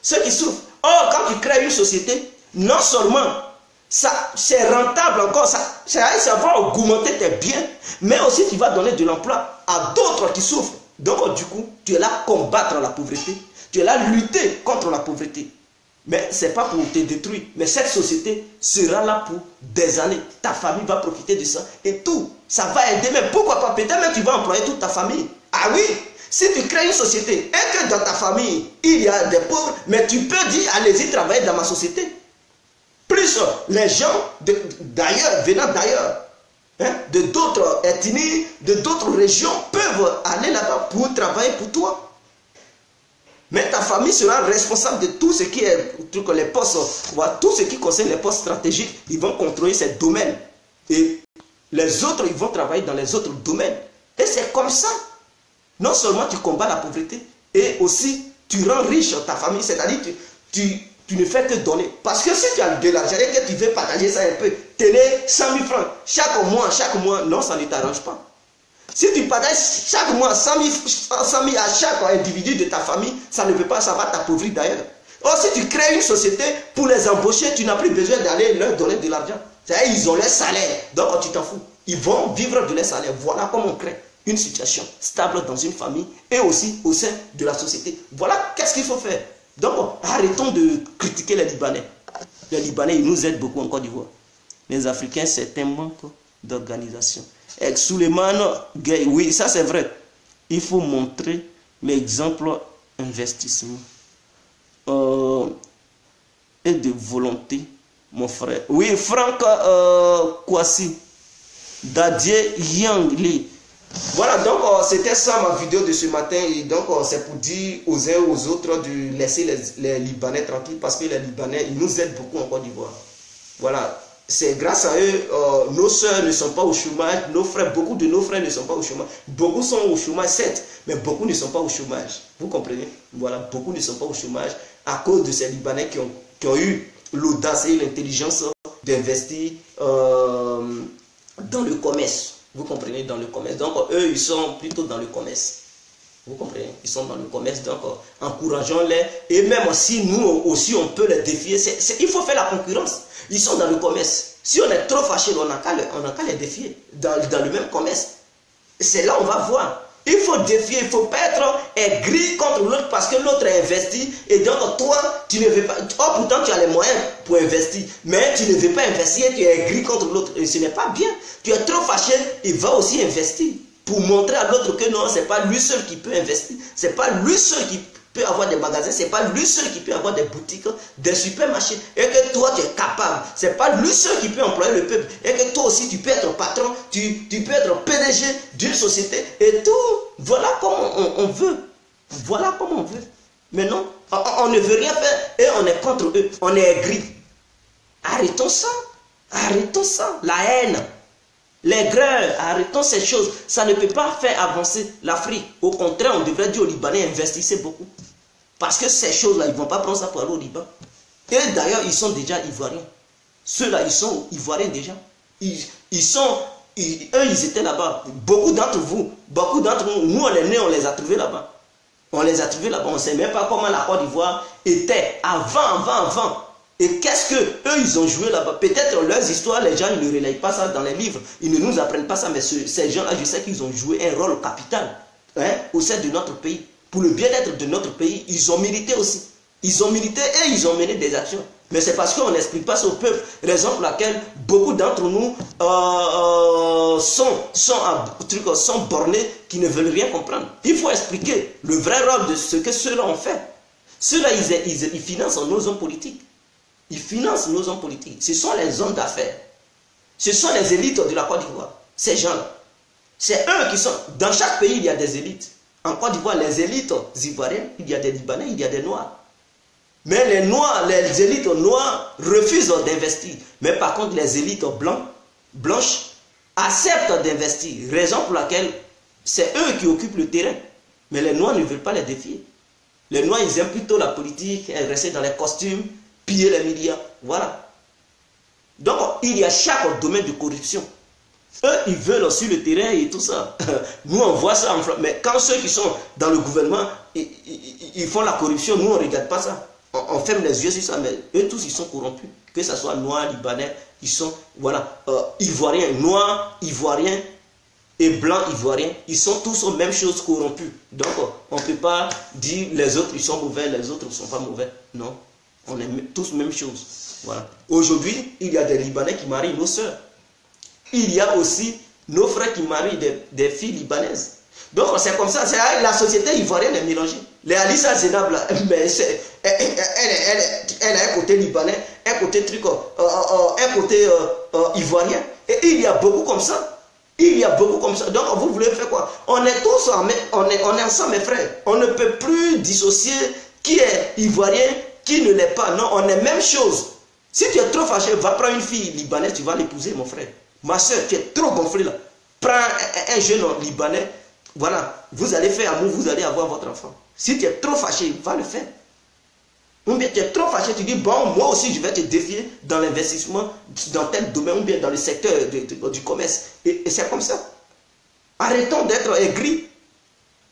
Ceux qui souffrent. Or, quand tu crées une société, non seulement c'est rentable encore, ça va augmenter tes biens, mais aussi tu vas donner de l'emploi à d'autres qui souffrent. Donc du coup, tu es là combattre la pauvreté, tu es là lutter contre la pauvreté. Mais ce n'est pas pour te détruire, mais cette société sera là pour des années. Ta famille va profiter de ça et tout, ça va aider. Mais pourquoi pas, peut-être même tu vas employer toute ta famille. Ah oui, si tu crées une société et que dans ta famille, il y a des pauvres, mais tu peux dire, allez-y travailler dans ma société. Plus les gens d'ailleurs, venant d'ailleurs, de d'autres ethnies, de d'autres régions, peuvent aller là-bas pour travailler pour toi. Mais ta famille sera responsable de tout ce qui est les postes, tout ce qui concerne les postes stratégiques. Ils vont contrôler ces domaines. Et les autres, ils vont travailler dans les autres domaines. Et c'est comme ça. Non seulement tu combats la pauvreté, et aussi tu rends riche ta famille. C'est-à-dire que tu ne fais que donner. Parce que si tu as de l'argent et que tu veux partager ça un peu, tenez 100 000 francs chaque mois, non, ça ne t'arrange pas. Si tu partages chaque mois 100 000 à chaque individu de ta famille, ça ne peut pas, ça va t'appauvrir d'ailleurs. Or, si tu crées une société pour les embaucher, tu n'as plus besoin d'aller leur donner de l'argent. C'est-à-dire ils ont leur salaire, donc tu t'en fous. Ils vont vivre de leur salaire. Voilà comment on crée une situation stable dans une famille et aussi au sein de la société. Voilà qu'est-ce qu'il faut faire. Donc, arrêtons de critiquer les Libanais. Les Libanais, ils nous aident beaucoup en Côte d'Ivoire. Les Africains, c'est un manque d'organisation. Et Souleymane Gueye, oui, ça c'est vrai. Il faut montrer l'exemple investissement et de volonté, mon frère. Oui, Franck Kwasi, Dadier Yang Li. Voilà, donc c'était ça ma vidéo de ce matin. Et donc c'est pour dire aux uns et aux autres de laisser les Libanais tranquilles, parce que les Libanais, ils nous aident beaucoup en Côte d'Ivoire. Voilà, c'est grâce à eux, nos soeurs ne sont pas au chômage, nos frères, beaucoup de nos frères ne sont pas au chômage. Beaucoup sont au chômage, certes, mais beaucoup ne sont pas au chômage. Vous comprenez? Voilà, beaucoup ne sont pas au chômage à cause de ces Libanais qui ont eu l'audace et l'intelligence d'investir dans le commerce. Vous comprenez, dans le commerce. Donc, eux, ils sont plutôt dans le commerce. Vous comprenez? Ils sont dans le commerce. Donc, encourageons-les. Et même si nous aussi, on peut les défier, il faut faire la concurrence. Ils sont dans le commerce. Si on est trop fâché, on n'a qu'à les défier dans le même commerce. C'est là où on va voir. Il faut défier, il ne faut pas être aigri contre l'autre parce que l'autre a investi et donc toi, tu ne veux pas. Oh, pourtant tu as les moyens pour investir, mais tu ne veux pas investir et tu es aigri contre l'autre. Et ce n'est pas bien. Tu es trop fâché, il va aussi investir pour montrer à l'autre que non, ce n'est pas lui seul qui peut investir. Ce n'est pas lui seul qui peut avoir des magasins, ce n'est pas lui seul qui peut avoir des boutiques, des supermarchés, et que toi tu es capable. Ce n'est pas lui seul qui peut employer le peuple, et que toi aussi tu peux être patron, tu peux être PDG d'une société, et tout. Voilà comment on veut. Voilà comment on veut. Mais non, on ne veut rien faire, et on est contre eux, on est aigri. Arrêtons ça. Arrêtons ça. La haine. L'aigreur, arrêtons ces choses. Ça ne peut pas faire avancer l'Afrique. Au contraire, on devrait dire aux Libanais, investissez beaucoup. Parce que ces choses-là, ils ne vont pas prendre ça pour aller au Liban. Et d'ailleurs, ils sont déjà ivoiriens. Ceux-là, ils sont ivoiriens déjà. Ils sont eux, ils étaient là-bas. Beaucoup d'entre nous, nous, on est nés, on les a trouvés là-bas. On les a trouvés là-bas. On ne sait même pas comment la Côte d'Ivoire était avant. Et qu'est-ce que eux ils ont joué là-bas? Peut-être leurs histoires, les gens ne relayent pas ça dans les livres. Ils ne nous apprennent pas ça, mais ces gens-là, je sais qu'ils ont joué un rôle capital au sein de notre pays. Pour le bien-être de notre pays, ils ont milité aussi. Ils ont milité et ils ont mené des actions. Mais c'est parce qu'on n'explique pas ça au peuple. Raison pour laquelle beaucoup d'entre nous sont bornés, qui ne veulent rien comprendre. Il faut expliquer le vrai rôle de ce que ceux-là ont fait. Ceux-là, ils financent nos hommes politiques. Ils financent nos hommes politiques. Ce sont les hommes d'affaires. Ce sont les élites de la Côte d'Ivoire. Ces gens-là. C'est eux qui sont... Dans chaque pays, il y a des élites. En Côte d'Ivoire, les élites ivoiriennes, il y a des Libanais, il y a des Noirs. Mais les Noirs, les élites noires refusent d'investir. Mais par contre, les élites blanches acceptent d'investir. Raison pour laquelle c'est eux qui occupent le terrain. Mais les Noirs ne veulent pas les défier. Les Noirs, ils aiment plutôt la politique, rester dans les costumes, piller les milliards. Voilà. Donc, il y a chaque domaine de corruption. Eux, ils veulent sur le terrain et tout ça. Nous, on voit ça en France. Mais quand ceux qui sont dans le gouvernement, ils font la corruption, nous, on ne regarde pas ça. On ferme les yeux sur ça, mais eux tous, ils sont corrompus. Que ce soit noirs, libanais, ils sont, voilà, ivoiriens, noirs, ivoiriens et blancs, ivoiriens. Ils sont tous aux mêmes choses, corrompus. Donc, on ne peut pas dire les autres, ils sont mauvais, les autres ne sont pas mauvais. Non. On est tous même chose. Voilà. Aujourd'hui, il y a des Libanais qui marient nos sœurs. Il y a aussi nos frères qui marient des filles libanaises. Donc c'est comme ça, la société ivoirienne est mélangée. Les Alissa Zenab, là, mais elle a un côté libanais, un côté ivoirien. Et il y a beaucoup comme ça. Il y a beaucoup comme ça. Donc vous voulez faire quoi? On est tous on est ensemble, mes frères. On ne peut plus dissocier qui est ivoirien, qui ne l'est pas. Non, on est même chose. Si tu es trop fâché, va prendre une fille libanaise, tu vas l'épouser, mon frère. Ma soeur, tu es trop gonflé là. Prends un jeune libanais. Voilà, vous allez faire amour, vous allez avoir votre enfant. Si tu es trop fâché, va le faire. Ou bien tu es trop fâché, tu dis, bon, moi aussi je vais te défier dans l'investissement, dans tel domaine, ou bien dans le secteur du commerce. Et c'est comme ça. Arrêtons d'être aigris.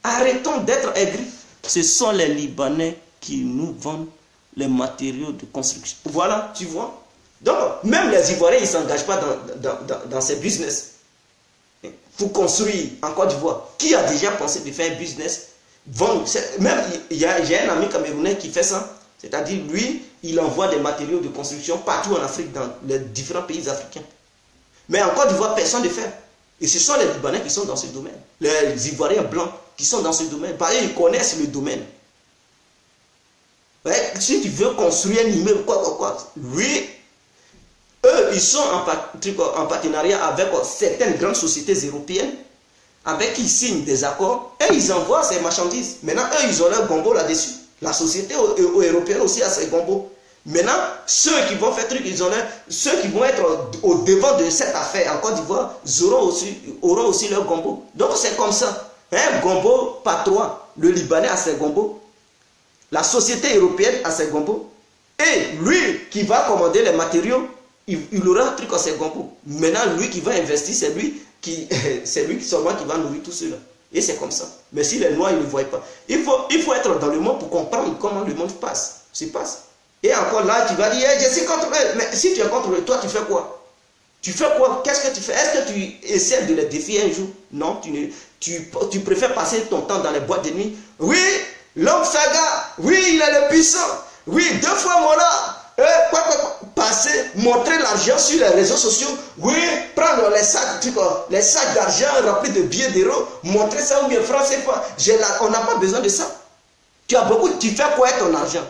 Arrêtons d'être aigris. Ce sont les Libanais qui nous vendent les matériaux de construction. Voilà, tu vois. Donc, même les Ivoiriens, ils ne s'engagent pas dans ces business. Pour construire en Côte d'Ivoire. Qui a déjà pensé de faire un business? Même, j'ai un ami camerounais qui fait ça. C'est-à-dire, lui, il envoie des matériaux de construction partout en Afrique, dans les différents pays africains. Mais en Côte d'Ivoire, personne ne fait. Et ce sont les Libanais qui sont dans ce domaine. Les Ivoiriens blancs qui sont dans ce domaine. Parce qu'ils connaissent le domaine. Ouais, si tu veux construire un immeuble, lui, eux, ils sont en partenariat avec certaines grandes sociétés européennes, avec qui ils signent des accords, et ils envoient ces marchandises. Maintenant, eux, ils ont leur gombo là-dessus. La société européenne aussi a ses gombos. Maintenant, ceux qui vont faire truc, ceux qui vont être au devant de cette affaire en Côte d'Ivoire, auront aussi leur gombo. Donc, c'est comme ça. Un gombo par trois. Le Libanais a ses gombos. La société européenne a ses gombos. Et lui qui va commander les matériaux, il aura un truc à ses gombos. Maintenant, lui qui va investir, c'est lui seulement qui va nourrir tout cela. Et c'est comme ça. Mais si les Noirs, ils ne voient pas. Il faut être dans le monde pour comprendre comment le monde se passe. Et encore là, tu vas dire, hey, je suis contre eux. Mais si tu es contre eux, toi, tu fais quoi? Tu fais quoi? Qu'est-ce que tu fais? Est-ce que tu essaies de les défier un jour? Non, tu préfères passer ton temps dans les boîtes de nuit. Oui, l'homme Saga, oui, il est le puissant. Oui, 2 fois Mola. Passer, montrer l'argent sur les réseaux sociaux. Oui, prendre les sacs d'argent remplis de billets d'euros, montrer ça ou bien francs CFA. On n'a pas besoin de ça. Tu fais quoi avec ton argent?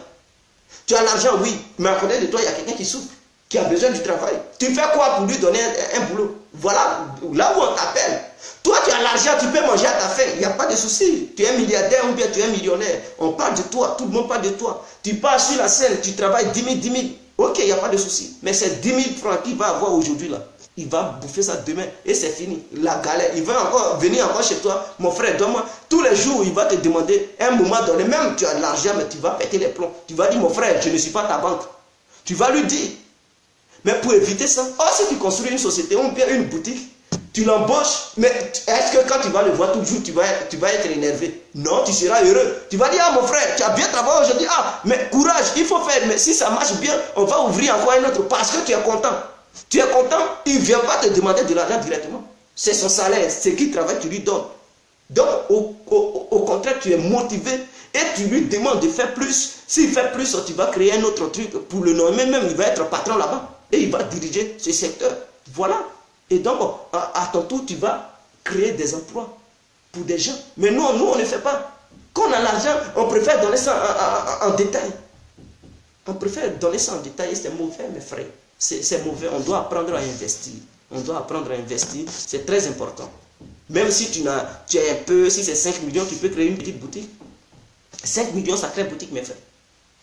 Tu as l'argent, oui, mais à côté de toi, il y a quelqu'un qui souffre, qui a besoin du travail. Tu fais quoi pour lui donner un boulot? Voilà, là où on t'appelle. Toi, tu as l'argent, tu peux manger à ta faim, il n'y a pas de souci. Tu es un milliardaire ou bien tu es un millionnaire. On parle de toi, tout le monde parle de toi. Tu pars sur la scène, tu travailles 10 000. Ok, il n'y a pas de souci. Mais c'est 10 000 francs qu'il va avoir aujourd'hui là. Il va bouffer ça demain et c'est fini. La galère. Il va venir encore chez toi. Mon frère, donne-moi. Tous les jours, il va te demander un moment donné. Même tu as de l'argent, mais tu vas péter les plombs. Tu vas dire, mon frère, je ne suis pas ta banque. Tu vas lui dire. Mais pour éviter ça, si tu construis une société ou bien une boutique, Tu l'embauches, mais est-ce que quand tu vas le voir toujours, tu vas être énervé? Non, tu seras heureux. Tu vas dire, ah mon frère, tu as bien travaillé aujourd'hui. Ah, mais courage, il faut faire. Mais si ça marche bien, on va ouvrir encore un autre parce que tu es content. Tu es content, il ne vient pas te demander de l'argent directement. C'est son salaire, c'est qui travaille, tu lui donnes. Donc, au contraire, tu es motivé et tu lui demandes de faire plus. S'il fait plus, tu vas créer un autre truc pour le nommer, même il va être patron là-bas et il va diriger ce secteur. Voilà. Et donc, à ton tour, tu vas créer des emplois pour des gens. Mais non, nous, on ne fait pas. Quand on a l'argent, on préfère donner ça en détail. On préfère donner ça en détail et c'est mauvais, mes frères. C'est mauvais. On doit apprendre à investir. On doit apprendre à investir. C'est très important. Même si tu es un peu, si c'est 5 millions, tu peux créer une petite boutique. 5 millions, ça crée boutique, mes frères.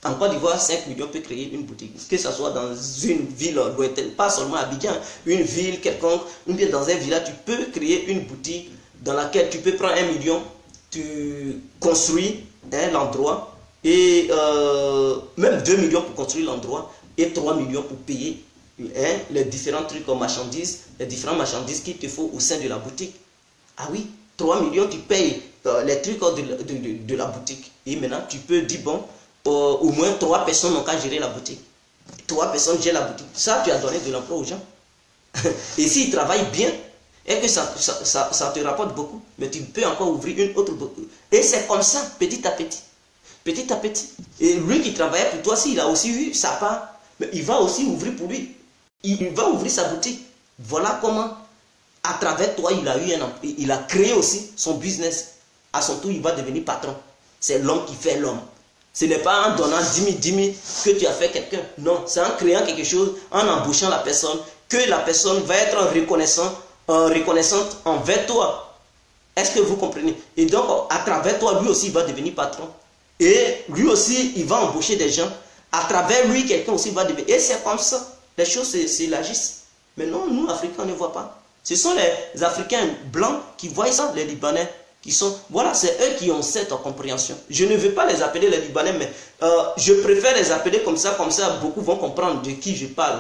En Côte d'Ivoire, 5 millions peut créer une boutique. Que ce soit dans une ville lointaine, pas seulement à Abidjan, une ville quelconque, ou bien dans un village, tu peux créer une boutique dans laquelle tu peux prendre 1 million, tu construis l'endroit, et même 2 millions pour construire l'endroit, et 3 millions pour payer les différents trucs en marchandises, les différentes marchandises qu'il te faut au sein de la boutique. Ah oui, 3 millions, tu payes les trucs de la boutique. Et maintenant, tu peux dire, bon, au moins 3 personnes n'ont qu'à gérer la boutique. 3 personnes gèrent la boutique. Ça, tu as donné de l'emploi aux gens. Et s'ils travaillent bien, et que ça te rapporte beaucoup, mais tu peux encore ouvrir une autre boutique. Et c'est comme ça, petit à petit. Petit à petit. Et lui qui travaillait pour toi, s'il a aussi eu sa part, mais il va aussi ouvrir pour lui. Il va ouvrir sa boutique. Voilà comment, à travers toi, il a créé aussi son business. À son tour, il va devenir patron. C'est l'homme qui fait l'homme. Ce n'est pas en donnant 10 000 que tu as fait quelqu'un. Non, c'est en créant quelque chose, en embauchant la personne, que la personne va être reconnaissante envers toi. Est-ce que vous comprenez? Et donc, à travers toi, lui aussi, il va devenir patron. Et lui aussi, il va embaucher des gens. À travers lui, quelqu'un aussi va devenir... Et c'est comme ça. Les choses s'élargissent. Mais non, nous, Africains, on ne voit pas. Ce sont les Africains blancs qui voient ça, les Libanais. Voilà, c'est eux qui ont cette compréhension. Je ne veux pas les appeler les Libanais, mais je préfère les appeler comme ça, beaucoup vont comprendre de qui je parle.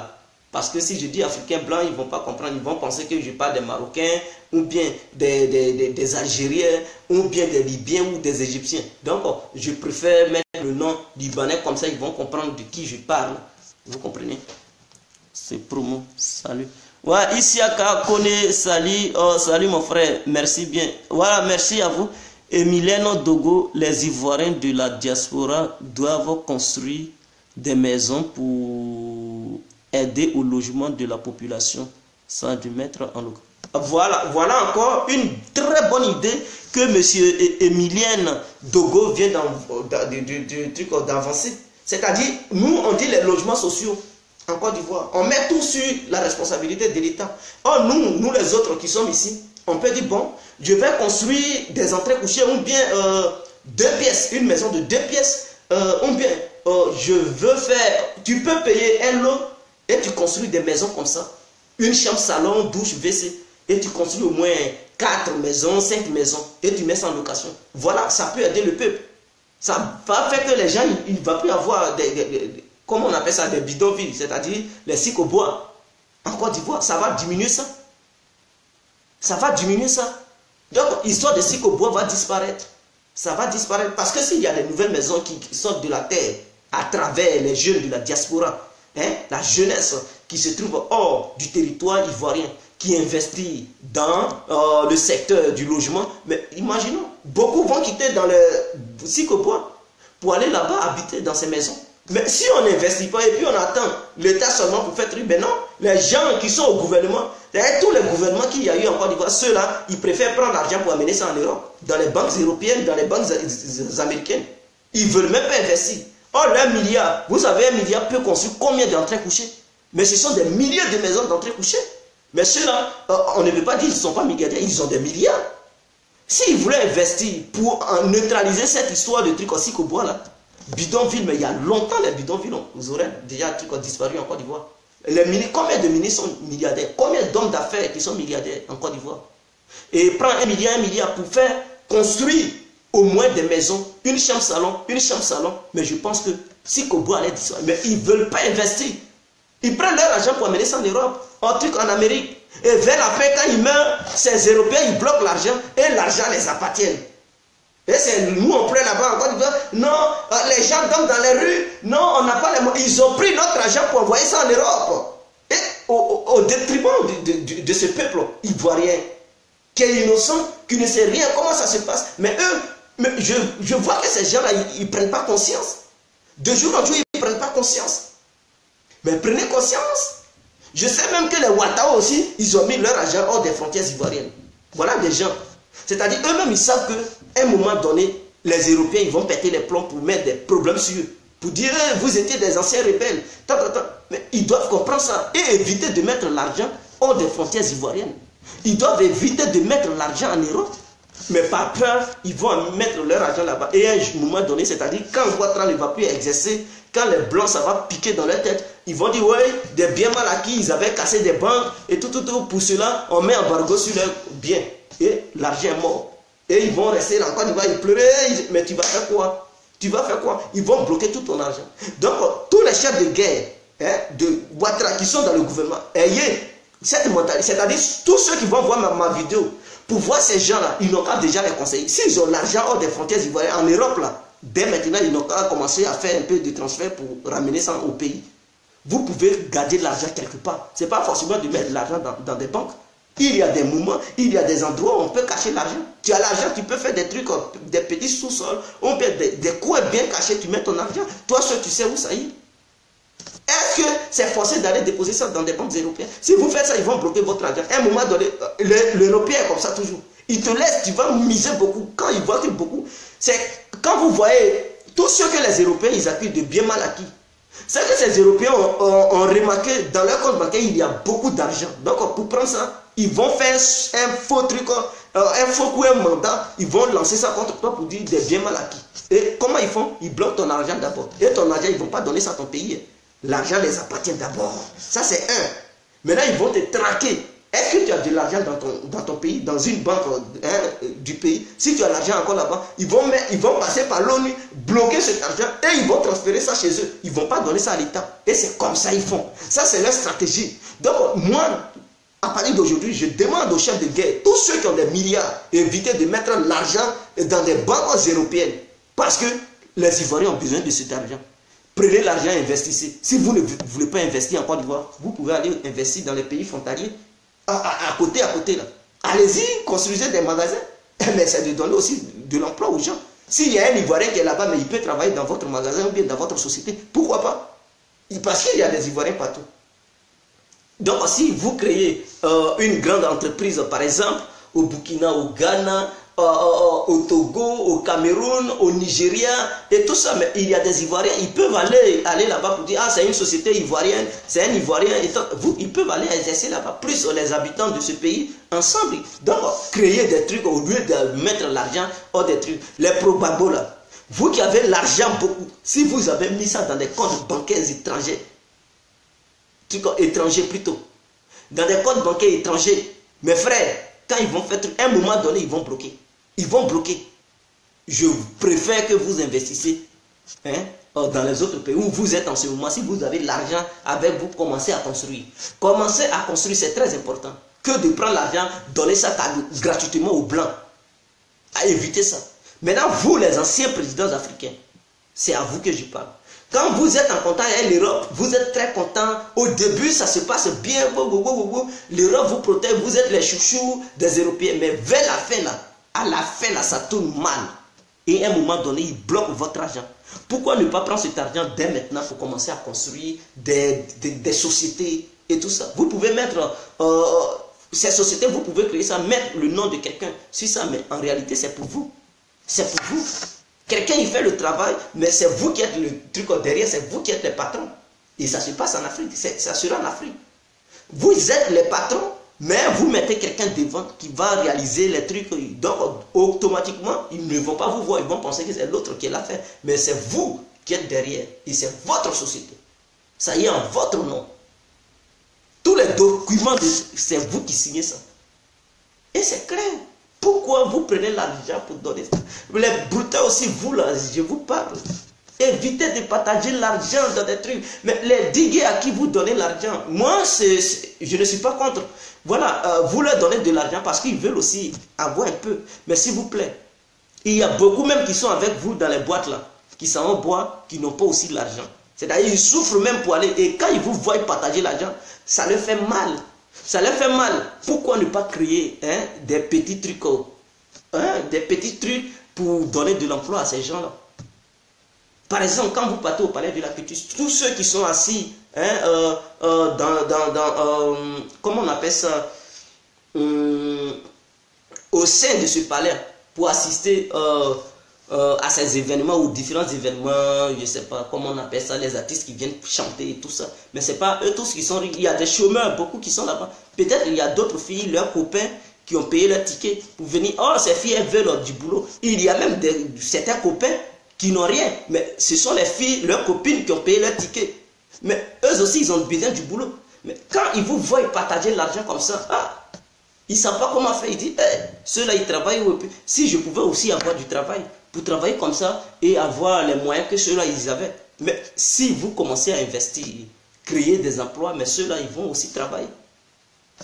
Parce que si je dis Africains blancs, ils ne vont pas comprendre, ils vont penser que je parle des Marocains, ou bien des Algériens, ou bien des Libyens, ou des Égyptiens. Donc, je préfère mettre le nom Libanais, comme ça ils vont comprendre de qui je parle. Vous comprenez? C'est promo, salut. Ouais, Isiaka Kone, salut, salut mon frère, merci bien. Voilà, merci à vous. Emiliano Dogo, les Ivoiriens de la diaspora doivent construire des maisons pour aider au logement de la population, sans du mettre en local. Voilà encore une très bonne idée que M. Emiliano Dogo vient d'avancer. C'est-à-dire, nous, on dit les logements sociaux. En Côte d'Ivoire, on met tout sur la responsabilité de l'État. Or, nous les autres qui sommes ici, on peut dire, bon, je vais construire des entrées couchées ou bien 2 pièces, une maison de 2 pièces, ou bien je veux faire, tu peux payer un lot et tu construis des maisons comme ça. Une chambre, salon, douche, WC, et tu construis au moins 4 maisons, 5 maisons, et tu mets ça en location. Voilà, ça peut aider le peuple. Ça va faire que les gens, il ne va plus avoir comment on appelle ça, des bidonvilles, c'est-à-dire les psychobois. En Côte d'Ivoire, ça va diminuer ça. Ça va diminuer ça. Donc, l'histoire des psychobois va disparaître. Ça va disparaître. Parce que s'il y a des nouvelles maisons qui sortent de la terre à travers les jeunes de la diaspora, la jeunesse qui se trouve hors du territoire ivoirien, qui investit dans le secteur du logement, mais imaginons, beaucoup vont quitter dans les psychobois pour aller là-bas habiter dans ces maisons. Mais si on n'investit pas et puis on attend l'État seulement pour faire truc, ben non, les gens qui sont au gouvernement, tous les gouvernements qu'il y a eu en Côte d'Ivoire, ceux-là, ils préfèrent prendre l'argent pour amener ça en Europe, dans les banques européennes, dans les banques américaines. Ils ne veulent même pas investir. Or, $1 milliard, vous savez, $1 milliard peut construire combien d'entrées couchées? Mais ce sont des milliers de maisons d'entrées couchées. Mais ceux-là, on ne peut pas dire qu'ils ne sont pas milliardaires, ils ont des milliards. S'ils voulaient investir pour neutraliser cette histoire de trucs aussi qu'au bois là, bidonville, mais il y a longtemps les bidonvilles, vous aurez déjà un truc disparu en Côte d'Ivoire. Combien de ministres sont milliardaires? Combien d'hommes d'affaires qui sont milliardaires en Côte d'Ivoire? Et prend $1 milliard pour faire construire au moins des maisons, une chambre salon, mais je pense que si Kobo allait disparaître, mais ils ne veulent pas investir. Ils prennent leur argent pour amener ça en Europe, en truc en Amérique. Et vers la fin, quand ils meurent, ces Européens, ils bloquent l'argent et l'argent les appartient. Et c'est nous, on prend là-bas encore, non, les gens dorment dans les rues, non, on n'a pas les moyens. Ils ont pris notre argent pour envoyer ça en Europe. Et au détriment de ce peuple ivoirien, qui est innocent, qui ne sait rien, comment ça se passe. Mais eux, je vois que ces gens-là, ils ne prennent pas conscience. De jour en jour, ils ne prennent pas conscience. Mais prenez conscience. Je sais même que les Ouattao aussi, ils ont mis leur argent hors des frontières ivoiriennes. Voilà des gens. C'est-à-dire, eux-mêmes, ils savent qu'à un moment donné, les Européens, ils vont péter les plombs pour mettre des problèmes sur eux. Pour dire, vous étiez des anciens rebelles. Mais ils doivent comprendre ça et éviter de mettre l'argent hors des frontières ivoiriennes. Ils doivent éviter de mettre l'argent en Europe. Mais par peur, ils vont mettre leur argent là-bas. Et à un moment donné, c'est-à-dire, quand Ouattara ne va plus exercer, quand les Blancs, ça va piquer dans leur tête, ils vont dire, ouais, des biens mal acquis, ils avaient cassé des banques, et tout. Pour cela, on met embargo sur leurs biens. Et l'argent est mort. Et ils vont rester encore, ils vont pleurer, mais tu vas faire quoi? Tu vas faire quoi? Ils vont bloquer tout ton argent. Donc, tous les chefs de guerre de Ouattara qui sont dans le gouvernement, ayez cette mentalité. C'est-à-dire, tous ceux qui vont voir ma vidéo, pour voir ces gens-là, ils n'ont qu'à déjà les conseiller. S'ils ont l'argent hors des frontières ivoiriennes, en Europe, là, dès maintenant, ils n'ont qu'à commencer à faire un peu de transfert pour ramener ça au pays. Vous pouvez garder l'argent quelque part. Ce n'est pas forcément de mettre l'argent dans des banques. Il y a des moments, il y a des endroits où on peut cacher l'argent. Tu as l'argent, tu peux faire des trucs, des petits sous-sols, on peut des coins bien cachés, tu mets ton argent. Toi seul, tu sais où ça y est. Est-ce que c'est forcé d'aller déposer ça dans des banques européennes? Si vous faites ça, ils vont bloquer votre argent. À un moment donné, l'Européen est comme ça toujours. Il te laisse, tu vas miser beaucoup. Quand il voit que beaucoup, c'est quand vous voyez tout ce que les Européens ils accusent de bien mal acquis. C'est que ces Européens ont remarqué dans leur compte bancaire, il y a beaucoup d'argent. Donc pour prendre ça, ils vont faire un faux truc, un faux coup, un mandat. Ils vont lancer ça contre toi pour dire des biens mal acquis. Et comment ils font? Ils bloquent ton argent d'abord. Et ton argent, ils ne vont pas donner ça à ton pays. L'argent les appartient d'abord. Ça, c'est un. Maintenant, ils vont te traquer. Est-ce que tu as de l'argent dans ton pays, dans une banque du pays? Si tu as l'argent encore là-bas, ils vont passer par l'ONU, bloquer cet argent et ils vont transférer ça chez eux. Ils ne vont pas donner ça à l'État. Et c'est comme ça qu'ils font. Ça, c'est leur stratégie. Donc, moi, à partir d'aujourd'hui, je demande aux chefs de guerre, tous ceux qui ont des milliards, éviter de mettre l'argent dans des banques européennes. Parce que les Ivoiriens ont besoin de cet argent. Prenez l'argent et investissez. Si vous ne voulez pas investir en Côte d'Ivoire, vous pouvez aller investir dans les pays frontaliers. À côté là. Allez-y, construisez des magasins. Mais c'est de donner aussi de l'emploi aux gens. S'il y a un Ivoirien qui est là-bas, mais il peut travailler dans votre magasin ou bien dans votre société, pourquoi pas? Parce qu'il y a des Ivoiriens partout. Donc si vous créez une grande entreprise, par exemple, au Burkina, au Ghana, au Togo, au Cameroun, au Nigeria, et tout ça, mais il y a des Ivoiriens, ils peuvent aller là-bas pour dire, ah c'est une société ivoirienne, c'est un Ivoirien, et ils peuvent aller exercer là-bas, plus les habitants de ce pays, ensemble. Donc, créer des trucs au lieu de mettre l'argent hors des trucs. Les probabos là, vous qui avez l'argent beaucoup, si vous avez mis ça dans des comptes bancaires étrangers, étrangers plutôt, dans des comptes bancaires étrangers, mes frères, quand ils vont faire un moment donné, ils vont bloquer. Ils vont bloquer. Je préfère que vous investissez dans les autres pays où vous êtes en ce moment. Si vous avez l'argent avec vous, commencez à construire. Commencez à construire, c'est très important. Que de prendre l'argent, donner ça gratuitement aux Blancs. À éviter ça. Maintenant, vous, les anciens présidents africains, c'est à vous que je parle. Quand vous êtes en contact avec l'Europe, vous êtes très content. Au début, ça se passe bien. L'Europe vous protège. Vous êtes les chouchous des Européens. Mais vers la fin, là, à la fin, là, ça tourne mal. Et à un moment donné, ils bloquent votre argent. Pourquoi ne pas prendre cet argent dès maintenant pour commencer à construire des sociétés et tout ça? Vous pouvez mettre ces sociétés, vous pouvez créer ça, mettre le nom de quelqu'un sur ça. Mais en réalité, c'est pour vous. C'est pour vous. Quelqu'un, il fait le travail, mais c'est vous qui êtes le truc derrière, c'est vous qui êtes les patrons. Et ça se passe en Afrique, ça sera en Afrique. Vous êtes les patrons, mais vous mettez quelqu'un devant qui va réaliser les trucs. Donc, automatiquement, ils ne vont pas vous voir, ils vont penser que c'est l'autre qui l'a fait. Mais c'est vous qui êtes derrière, et c'est votre société. Ça y est, en votre nom. Tous les documents, c'est vous qui signez ça. Et c'est clair. Pourquoi vous prenez l'argent pour donner ça? Les brutaux aussi, vous là, je vous parle. Évitez de partager l'argent dans des trucs. Mais les diguer à qui vous donnez l'argent, moi, je ne suis pas contre. Voilà, vous leur donnez de l'argent parce qu'ils veulent aussi avoir un peu. Mais s'il vous plaît, il y a beaucoup même qui sont avec vous dans les boîtes là, qui s'en vont boire, qui n'ont pas aussi de l'argent. C'est-à-dire ils souffrent même pour aller. Et quand ils vous voient partager l'argent, ça leur fait mal. Ça leur fait mal. Pourquoi ne pas créer des petits trucs, des petits trucs pour donner de l'emploi à ces gens-là? Par exemple, quand vous partez au palais de la culture, tous ceux qui sont assis comment on appelle ça, au sein de ce palais pour assister à ces événements ou différents événements, je ne sais pas comment on appelle ça, les artistes qui viennent chanter et tout ça. Mais ce n'est pas eux tous qui sont riches. Il y a des chômeurs, beaucoup qui sont là-bas. Peut-être il y a d'autres filles, leurs copains, qui ont payé leur ticket pour venir. Oh, ces filles, elles veulent du boulot. Il y a même certains copains qui n'ont rien. Mais ce sont les filles, leurs copines qui ont payé leur ticket. Mais eux aussi, ils ont besoin du boulot. Mais quand ils vous voient partager l'argent comme ça, ils ne savent pas comment faire. Ils disent, ceux-là, ils travaillent. Si je pouvais aussi avoir du travail, pour travailler comme ça et avoir les moyens que ceux-là, ils avaient. Mais si vous commencez à investir, créer des emplois, mais ceux-là, ils vont aussi travailler.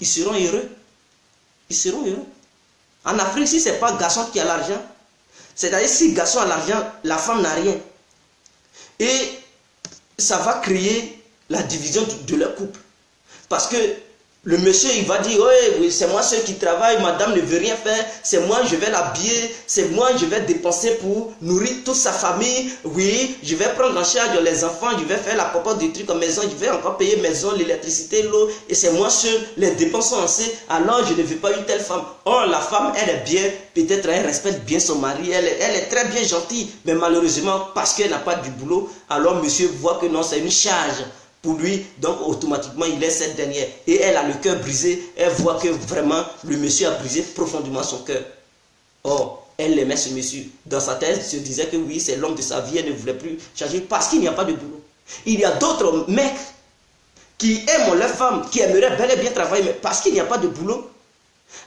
Ils seront heureux. Ils seront heureux. En Afrique, si ce n'est pas le garçon qui a l'argent, c'est-à-dire si le garçon a l'argent, la femme n'a rien. Et ça va créer la division de leur couple. Parce que le monsieur, il va dire, oui, c'est moi ceux qui travaillent, madame ne veut rien faire, c'est moi, je vais l'habiller, c'est moi, je vais dépenser pour nourrir toute sa famille, oui, je vais prendre en charge les enfants, je vais faire la popote des trucs en maison, je vais encore payer maison, l'électricité, l'eau, et c'est moi seul, les dépenses sont assez, alors je ne veux pas une telle femme. Oh, la femme, elle est bien, peut-être elle respecte bien son mari, elle est très bien gentille, mais malheureusement, parce qu'elle n'a pas du boulot, alors monsieur voit que non, c'est une charge pour lui, donc automatiquement il laisse cette dernière et elle a le cœur brisé, elle voit que vraiment le monsieur a brisé profondément son cœur. Or, elle aimait ce monsieur, dans sa tête se disait que oui, c'est l'homme de sa vie, elle ne voulait plus changer parce qu'il n'y a pas de boulot. Il y a d'autres mecs qui aiment leur femme, qui aimeraient bel et bien travailler, mais parce qu'il n'y a pas de boulot,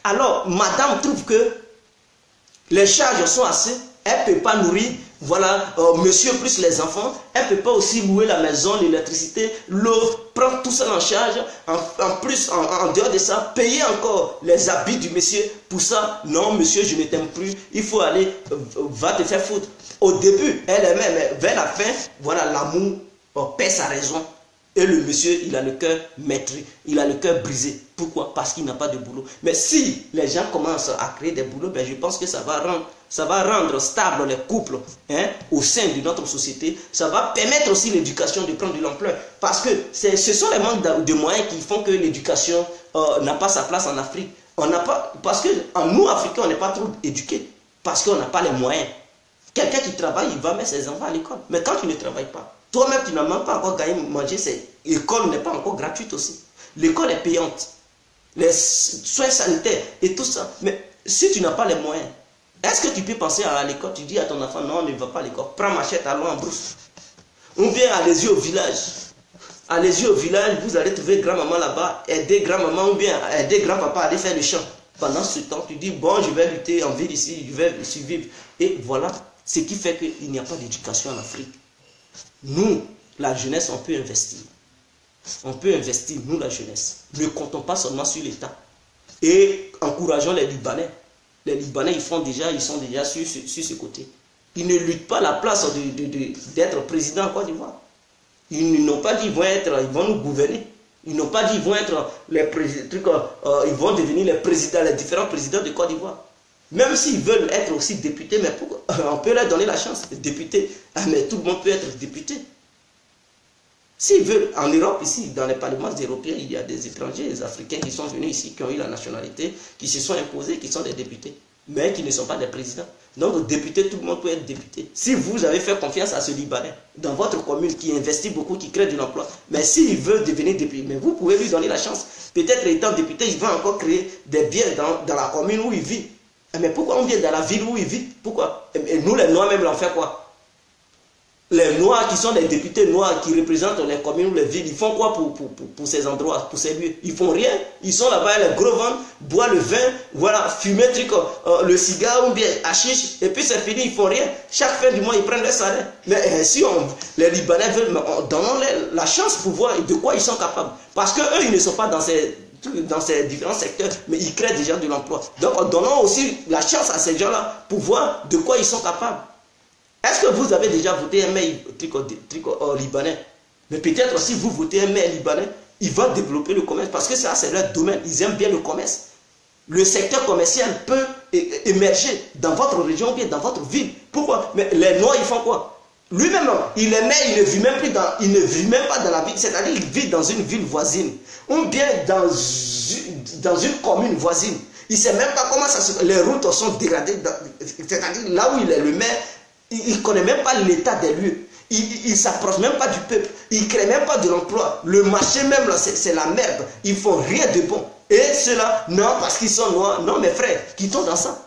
alors madame trouve que les charges sont assez, elle ne peut pas nourrir, voilà, monsieur plus les enfants, elle ne peut pas aussi louer la maison, l'électricité, l'eau, prendre tout ça en charge, en plus, en dehors de ça, payer encore les habits du monsieur. Pour ça, non monsieur, je ne t'aime plus, il faut aller, va te faire foutre. Au début, elle aimait, mais vers la fin, voilà, l'amour perd sa raison. Et le monsieur, il a le cœur maîtrisé, il a le cœur brisé. Pourquoi? Parce qu'il n'a pas de boulot. Mais si les gens commencent à créer des boulots, ben je pense que ça va rendre stable les couples au sein de notre société. Ça va permettre aussi l'éducation de prendre de l'ampleur. Parce que ce sont les manques de moyens qui font que l'éducation n'a pas sa place en Afrique. Parce que nous, Africains, on n'est pas trop éduqués. Parce qu'on n'a pas les moyens. Quelqu'un qui travaille, il va mettre ses enfants à l'école. Mais quand tu ne travailles pas, toi-même, tu n'as même pas encore gagné manger. L'école n'est pas encore gratuite aussi. L'école est payante. Les soins sanitaires et tout ça. Mais si tu n'as pas les moyens, est-ce que tu peux penser à l'école? Tu dis à ton enfant, non, ne va pas à l'école. Prends machette, allons en brousse. Ou bien allez-y au village. Allez-y au village, vous allez trouver grand-maman là-bas, aider grand-maman ou bien aider grand-papa à aller faire le champ. Pendant ce temps, tu dis, bon, je vais lutter en ville ici, je vais survivre. Et voilà, ce qui fait qu'il n'y a pas d'éducation en Afrique. Nous, la jeunesse, on peut investir. On peut investir, nous, la jeunesse. Ne comptons pas seulement sur l'État. Et encourageons les Libanais. Les Libanais, ils sont déjà sur ce côté. Ils ne luttent pas la place d'être président en Côte d'Ivoire. Ils n'ont pas dit qu'ils vont nous gouverner. Ils n'ont pas dit qu'ils vont être ils vont devenir les différents présidents de Côte d'Ivoire. Même s'ils veulent être aussi députés, mais pourquoi? On peut leur donner la chance de député. Mais tout le monde peut être député. S'ils veulent, en Europe, ici, dans les parlements européens, il y a des étrangers, des Africains qui sont venus ici, qui ont eu la nationalité, qui se sont imposés, qui sont des députés, mais qui ne sont pas des présidents. Donc, député, tout le monde peut être député. Si vous avez fait confiance à ce Libanais, dans votre commune, qui investit beaucoup, qui crée de l'emploi, mais s'il veut devenir député, mais vous pouvez lui donner la chance. Peut-être étant député, il va encore créer des biens dans la commune où il vit. Mais pourquoi on vient dans la ville où il vit? Pourquoi? Et nous, les Noirs, même, on fait quoi? les Noirs qui sont les députés noirs qui représentent les communes ou les villes, ils font quoi pour ces endroits, pour ces lieux? Ils font rien. Ils sont là-bas, les gros ventres, boivent le vin, voilà, fumer le cigare ou bien hashish, et puis c'est fini, ils font rien. Chaque fin du mois, ils prennent leur salaire. Mais si les Libanais veulent, donnons-leur la chance pour voir de quoi ils sont capables. Parce qu'eux, ils ne sont pas dans ces différents secteurs, mais ils créent déjà de l'emploi. Donc, donnons aussi la chance à ces gens-là pour voir de quoi ils sont capables. Est-ce que vous avez déjà voté un maire libanais? Mais peut-être si vous votez un maire libanais, il va développer le commerce parce que ça, c'est leur domaine. Ils aiment bien le commerce. Le secteur commercial peut émerger dans votre région ou bien dans votre ville. Pourquoi? Mais les Noirs, ils font quoi? Lui-même, il est maire, il ne vit même pas dans la ville. C'est-à-dire qu'il vit dans une ville voisine ou bien dans une commune voisine. Il ne sait même pas comment les routes sont dégradées. C'est-à-dire là où il est le maire, il ne connaît même pas l'état des lieux. Il ne s'approche même pas du peuple. Il ne crée même pas de l'emploi. Le marché même, là, c'est la merde. Ils ne font rien de bon. Et ceux-là, non, parce qu'ils sont noirs. Non, mes frères, quittons dans ça.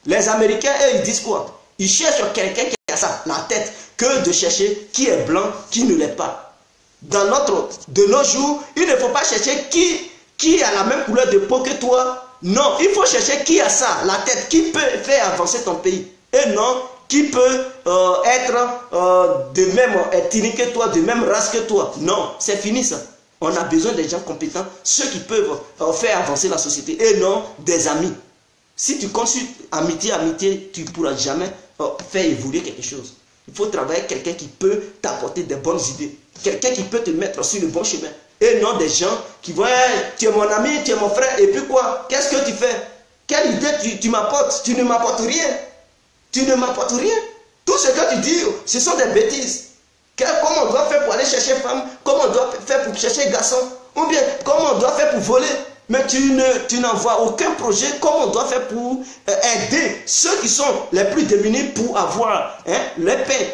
Les Américains, eux, ils disent quoi? Ils cherchent quelqu'un qui a ça, la tête, que de chercher qui est blanc, qui ne l'est pas. De nos jours, il ne faut pas chercher qui a la même couleur de peau que toi. Non, il faut chercher qui a ça, la tête, qui peut faire avancer ton pays. Et non, qui peut être de même ethnie que toi, de même race que toi. Non, c'est fini ça. On a besoin des gens compétents, ceux qui peuvent faire avancer la société et non des amis. Si tu consultes amitié, tu ne pourras jamais faire évoluer quelque chose. Il faut travailler avec quelqu'un qui peut t'apporter des bonnes idées, quelqu'un qui peut te mettre sur le bon chemin. Et non des gens qui vont, tu es mon ami, tu es mon frère, et puis quoi? Qu'est-ce que tu fais? Quelle idée tu m'apportes? Tu ne m'apportes rien. Tu ne m'apportes rien. Tout ce que tu dis, ce sont des bêtises. Comment on doit faire pour aller chercher femme? Comment on doit faire pour chercher garçon? Ou bien, comment on doit faire pour voler? Mais tu n'envoies aucun projet. Comment on doit faire pour aider ceux qui sont les plus démunis pour avoir leur pain,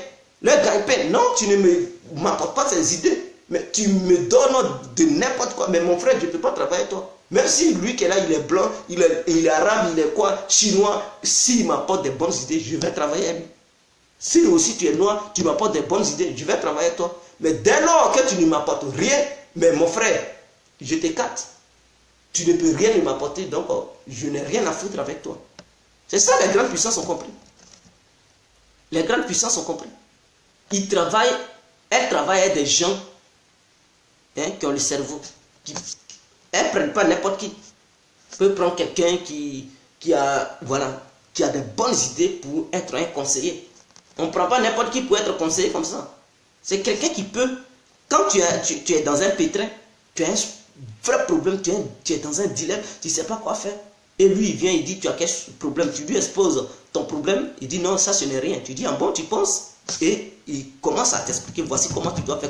leur gagne-pain? Non, tu ne m'apportes pas ces idées. Mais tu me donnes de n'importe quoi. Mais mon frère, je ne peux pas travailler avec toi. Même si lui qui est là, il est blanc, il est arabe, il est quoi, chinois, s'il m'apporte des bonnes idées, je vais travailler avec lui. Si aussi tu es noir, tu m'apportes des bonnes idées, je vais travailler avec toi. Mais dès lors que tu ne m'apportes rien, mais mon frère, je t'écarte. Tu ne peux rien m'apporter, donc je n'ai rien à foutre avec toi. C'est ça, les grandes puissances ont compris. Les grandes puissances ont compris. Elles travaillent avec des gens qui ont le cerveau. Elles ne prennent pas n'importe qui. Elles peuvent prendre quelqu'un qui a des bonnes idées pour être un conseiller. On ne prend pas n'importe qui pour être conseiller comme ça. C'est quelqu'un qui peut, quand tu es dans un pétrin, tu as un vrai problème, tu es dans un dilemme, tu ne sais pas quoi faire. Et lui, il vient, il dit, tu as quel problème? Tu lui exposes ton problème, il dit, non, ça, ce n'est rien. Tu dis, ah bon, tu penses? Et il commence à t'expliquer, voici comment tu dois faire.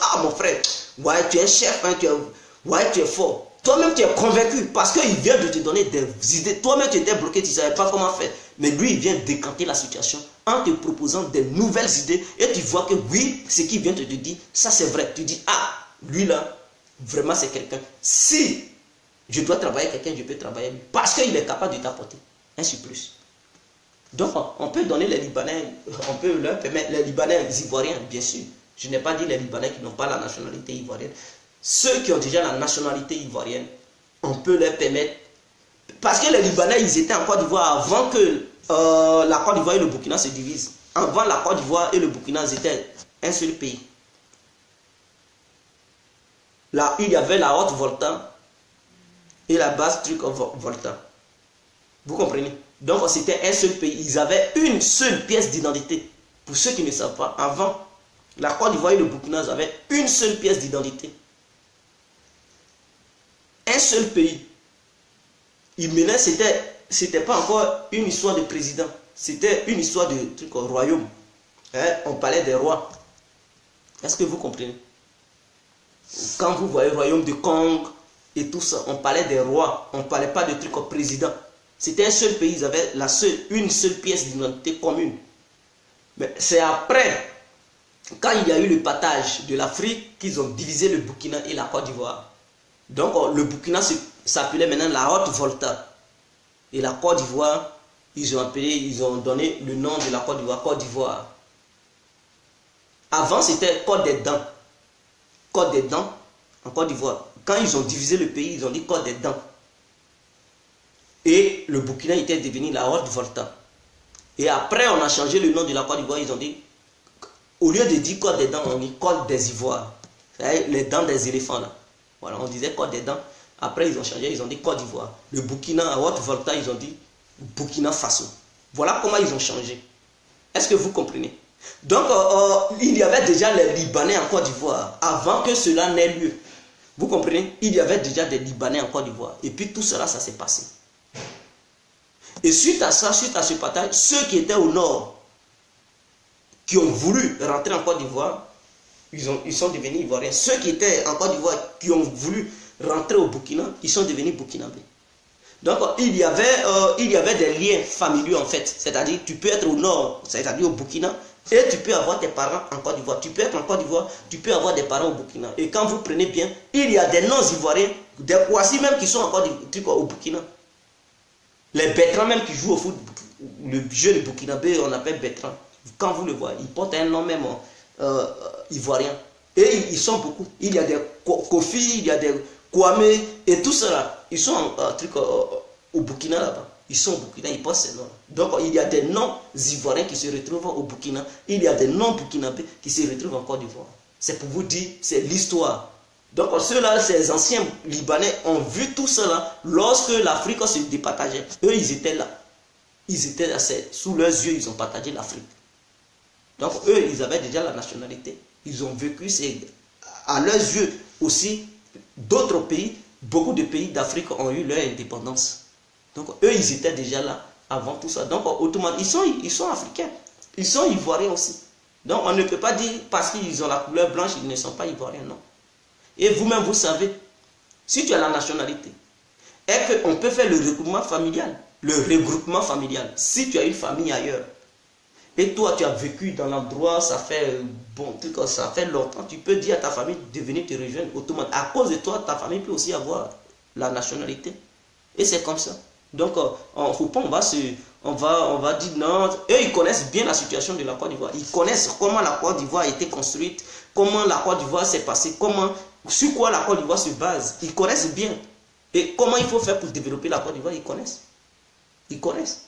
Ah, mon frère, ouais, tu es chef, hein, tu es fort. Toi-même, tu es convaincu parce qu'il vient de te donner des idées. Toi-même, tu étais bloqué, tu ne savais pas comment faire. Mais lui, il vient décanter la situation en te proposant des nouvelles idées. Et tu vois que oui, ce qu'il vient de te dire, ça c'est vrai. Tu dis, ah, lui là, vraiment c'est quelqu'un. Si je dois travailler avec quelqu'un, je peux travailler avec lui. Parce qu'il est capable de t'apporter un surplus. Donc, on peut donner les Libanais, on peut leur permettre, les Libanais ivoiriens, bien sûr. Je n'ai pas dit les Libanais qui n'ont pas la nationalité ivoirienne. Ceux qui ont déjà la nationalité ivoirienne, on peut leur permettre. Parce que les Libanais, ils étaient en Côte d'Ivoire avant que la Côte d'Ivoire et le Burkina se divisent. Avant la Côte d'Ivoire et le Burkina, ils étaient un seul pays. Là, il y avait la Haute-Volta et la Basse-Volta. Vous comprenez? Donc, c'était un seul pays. Ils avaient une seule pièce d'identité. Pour ceux qui ne savent pas, avant, la Côte d'Ivoire et le Burkina avaient une seule pièce d'identité. Un seul pays. Il menait, c'était pas encore une histoire de président. C'était une histoire de truc royaume. On parlait des rois. Est-ce que vous comprenez? Quand vous voyez le royaume de Kong et tout ça, on parlait des rois. On ne parlait pas de trucs au président. C'était un seul pays. Ils avaient une seule pièce d'identité commune. Mais c'est après, quand il y a eu le partage de l'Afrique, qu'ils ont divisé le Burkina et la Côte d'Ivoire. Donc le Burkina s'appelait maintenant la Haute-Volta. Et la Côte d'Ivoire, ils ont donné le nom de la Côte d'Ivoire, Côte d'Ivoire. Avant, c'était Côte des Dents. Côte des Dents, en Côte d'Ivoire. Quand ils ont divisé le pays, ils ont dit Côte des Dents. Et le Burkina était devenu la Haute-Volta. Et après, on a changé le nom de la Côte d'Ivoire. Ils ont dit, au lieu de dire Côte des Dents, on dit Côte des Ivoires. Les dents des éléphants là. Voilà, on disait Côte des Dents. Après, ils ont changé, ils ont dit Côte d'Ivoire. Le Burkina, à Haute-Volta, ils ont dit Burkina Faso. Voilà comment ils ont changé. Est-ce que vous comprenez? Donc, il y avait déjà les Libanais en Côte d'Ivoire avant que cela n'ait lieu. Vous comprenez? Il y avait déjà des Libanais en Côte d'Ivoire. Et puis tout cela, ça s'est passé. Et suite à ça, suite à ce partage, ceux qui étaient au nord, qui ont voulu rentrer en Côte d'Ivoire, ils sont devenus Ivoiriens. Ceux qui étaient en Côte d'Ivoire, qui ont voulu rentrer au Burkina, ils sont devenus Burkinabés. Donc, il y avait des liens familiaux en fait. C'est-à-dire, tu peux être au nord, c'est-à-dire au Burkina, et tu peux avoir tes parents en Côte d'Ivoire. Tu peux être en Côte d'Ivoire, tu peux avoir des parents au Burkina. Et quand vous prenez bien, il y a des non-ivoiriens, des Kouassi même qui sont en Côte d'Ivoire, au Burkina. Les Bertrand même qui jouent au foot, le jeune Burkinabé, on appelle Bertrand. Quand vous le voyez, il porte un nom même ivoirien. Et ils sont beaucoup. Il y a des Kofi, il y a des Kwame, et tout cela. Ils sont au Burkina là-bas. Ils sont au Burkina, ils portent ces noms. Donc il y a des noms ivoiriens qui se retrouvent au Burkina. Il y a des noms burkinabés qui se retrouvent en Côte d'Ivoire. C'est pour vous dire, c'est l'histoire. Donc ceux-là, ces anciens Libanais ont vu tout cela lorsque l'Afrique se départageait. Eux, ils étaient là. Ils étaient là, sous leurs yeux, ils ont partagé l'Afrique. Donc eux, ils avaient déjà la nationalité. Ils ont vécu, à leurs yeux aussi, d'autres pays, beaucoup de pays d'Afrique ont eu leur indépendance. Donc eux, ils étaient déjà là avant tout ça. Donc autrement, ils sont africains. Ils sont ivoiriens aussi. Donc on ne peut pas dire parce qu'ils ont la couleur blanche, ils ne sont pas ivoiriens, non. Et vous-même, vous savez, si tu as la nationalité, et qu'on peut faire le regroupement familial, si tu as une famille ailleurs, et toi tu as vécu dans l'endroit, ça fait longtemps, tu peux dire à ta famille de venir te rejoindre automatiquement. À cause de toi, ta famille peut aussi avoir la nationalité. Et c'est comme ça. Donc, on va dire non. Eux, ils connaissent bien la situation de la Côte d'Ivoire. Ils connaissent comment la Côte d'Ivoire a été construite, comment la Côte d'Ivoire s'est passée, sur quoi la Côte d'Ivoire se base. Ils connaissent bien. Et comment il faut faire pour développer la Côte d'Ivoire, ils connaissent. Ils connaissent.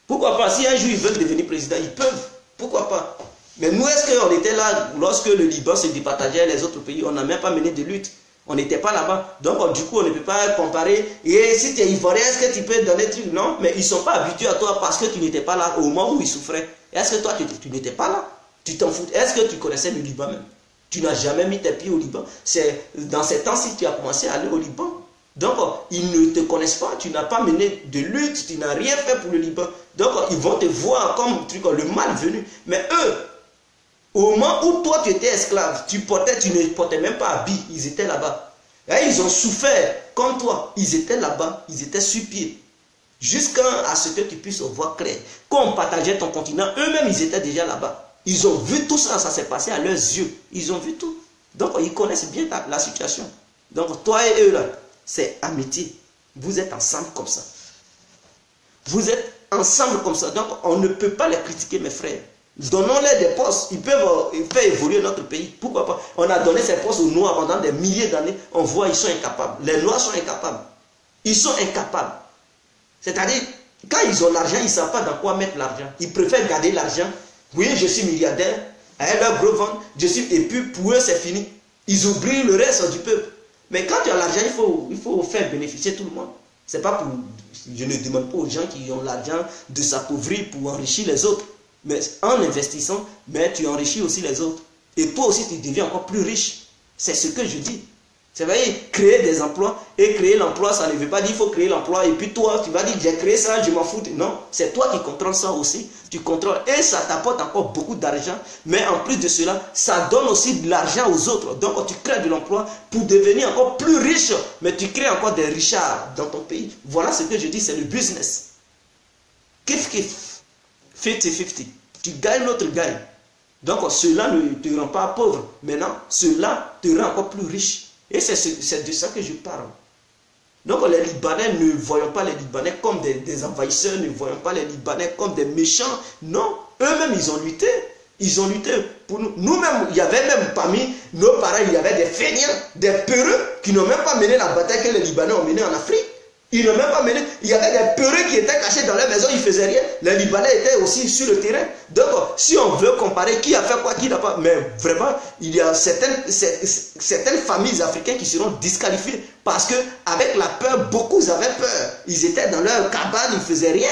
Pourquoi pas? Si un jour ils veulent devenir président, ils peuvent. Pourquoi pas? Mais nous, est-ce qu'on était là lorsque le Liban se départageait les autres pays? On n'a même pas mené de lutte. On n'était pas là-bas. Donc, du coup, on ne peut pas comparer. Et si tu es ivoirien, est-ce que tu peux donner des trucs? Non, mais ils ne sont pas habitués à toi parce que tu n'étais pas là au moment où ils souffraient. Est-ce que toi, tu n'étais pas là? Tu t'en fous? Est-ce que tu connaissais le Liban même? Tu n'as jamais mis tes pieds au Liban. C'est dans ces temps-ci que tu as commencé à aller au Liban. Donc, ils ne te connaissent pas. Tu n'as pas mené de lutte. Tu n'as rien fait pour le Liban. Donc, ils vont te voir comme le malvenu. Mais eux, au moment où toi tu étais esclave, tu ne portais même pas habit, ils étaient là-bas. Et ils ont souffert comme toi, ils étaient là-bas, ils étaient sur pied. Jusqu'à ce que tu puisses voir clair. Quand on partageait ton continent, eux-mêmes ils étaient déjà là-bas. Ils ont vu tout ça, ça s'est passé à leurs yeux. Ils ont vu tout. Donc ils connaissent bien la situation. Donc toi et eux là, c'est amitié. Vous êtes ensemble comme ça. Vous êtes ensemble comme ça. Donc on ne peut pas les critiquer mes frères. Donnons-les des postes, ils peuvent faire évoluer notre pays. Pourquoi pas? On a donné ces postes aux Noirs pendant des milliers d'années. On voit, ils sont incapables. Les Noirs sont incapables. Ils sont incapables. C'est-à-dire, quand ils ont l'argent, ils ne savent pas dans quoi mettre l'argent. Ils préfèrent garder l'argent. Oui, je suis milliardaire. Avec leur gros ventre, et puis pour eux, c'est fini. Ils oublient le reste du peuple. Mais quand tu as l'argent, il faut faire bénéficier tout le monde. C'est pas pour... Je ne demande pas aux gens qui ont l'argent de s'appauvrir pour enrichir les autres. Mais en investissant, mais tu enrichis aussi les autres. Et toi aussi, tu deviens encore plus riche. C'est ce que je dis. C'est vrai, créer des emplois. Et créer l'emploi, ça ne veut pas dire qu'il faut créer l'emploi. Et puis toi, tu vas dire, j'ai créé ça, je m'en fous. Non, c'est toi qui contrôles ça aussi. Tu contrôles. Et ça t'apporte encore beaucoup d'argent. Mais en plus de cela, ça donne aussi de l'argent aux autres. Donc, tu crées de l'emploi pour devenir encore plus riche. Mais tu crées encore des richards dans ton pays. Voilà ce que je dis, c'est le business. Kiff, kiff. 50-50. Tu gagnes, l'autre gagne. Donc cela ne te rend pas pauvre. Maintenant, cela te rend encore plus riche. Et c'est de ça que je parle. Donc les Libanais, ne voyons pas les Libanais comme des envahisseurs, ne voyons pas les Libanais comme des méchants. Non, eux-mêmes ils ont lutté. Ils ont lutté pour nous. Nous-mêmes, il y avait même parmi nos parents, il y avait des feignants, des peureux qui n'ont même pas mené la bataille que les Libanais ont menée en Afrique. Ils n'ont même pas mené. Il y avait des peureux qui étaient cachés dans leur maison, ils ne faisaient rien. Les Libanais étaient aussi sur le terrain. Donc, si on veut comparer qui a fait quoi, qui n'a pas. Mais vraiment, il y a certaines familles africaines qui seront disqualifiées. Parce qu'avec la peur, beaucoup avaient peur. Ils étaient dans leur cabane, ils ne faisaient rien.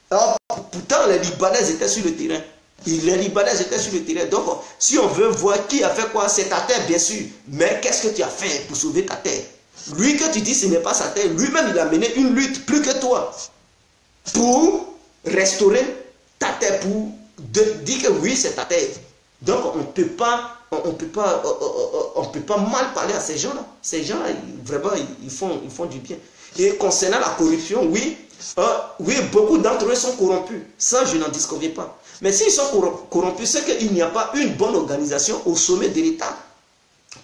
Alors, pourtant, les Libanais étaient sur le terrain. Les Libanais étaient sur le terrain. Donc, si on veut voir qui a fait quoi, c'est ta terre, bien sûr. Mais qu'est-ce que tu as fait pour sauver ta terre? Lui que tu dis ce n'est pas sa terre, lui-même il a mené une lutte plus que toi pour restaurer ta terre, pour dire que oui c'est ta terre. Donc on ne peut pas mal parler à ces gens-là. Ces gens-là, vraiment, ils font du bien. Et concernant la corruption, oui, beaucoup d'entre eux sont corrompus. Ça, je n'en disconviens pas. Mais s'ils sont corrompus, c'est qu'il n'y a pas une bonne organisation au sommet de l'État.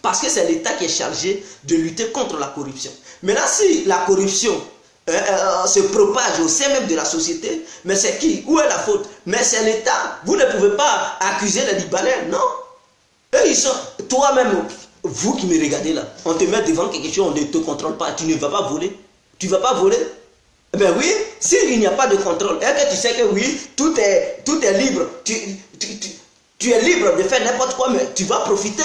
Parce que c'est l'État qui est chargé de lutter contre la corruption. Maintenant, si la corruption se propage au sein même de la société, mais c'est qui? Où est la faute? Mais c'est l'État. Vous ne pouvez pas accuser les Libanais, non. Eux, ils sont... Toi-même, vous qui me regardez là, on te met devant quelque chose, on ne te contrôle pas. Tu ne vas pas voler. Tu ne vas pas voler. Ben oui, s'il n'y a pas de contrôle, et que tu sais que oui, tout est libre, tu es libre de faire n'importe quoi, mais tu vas profiter.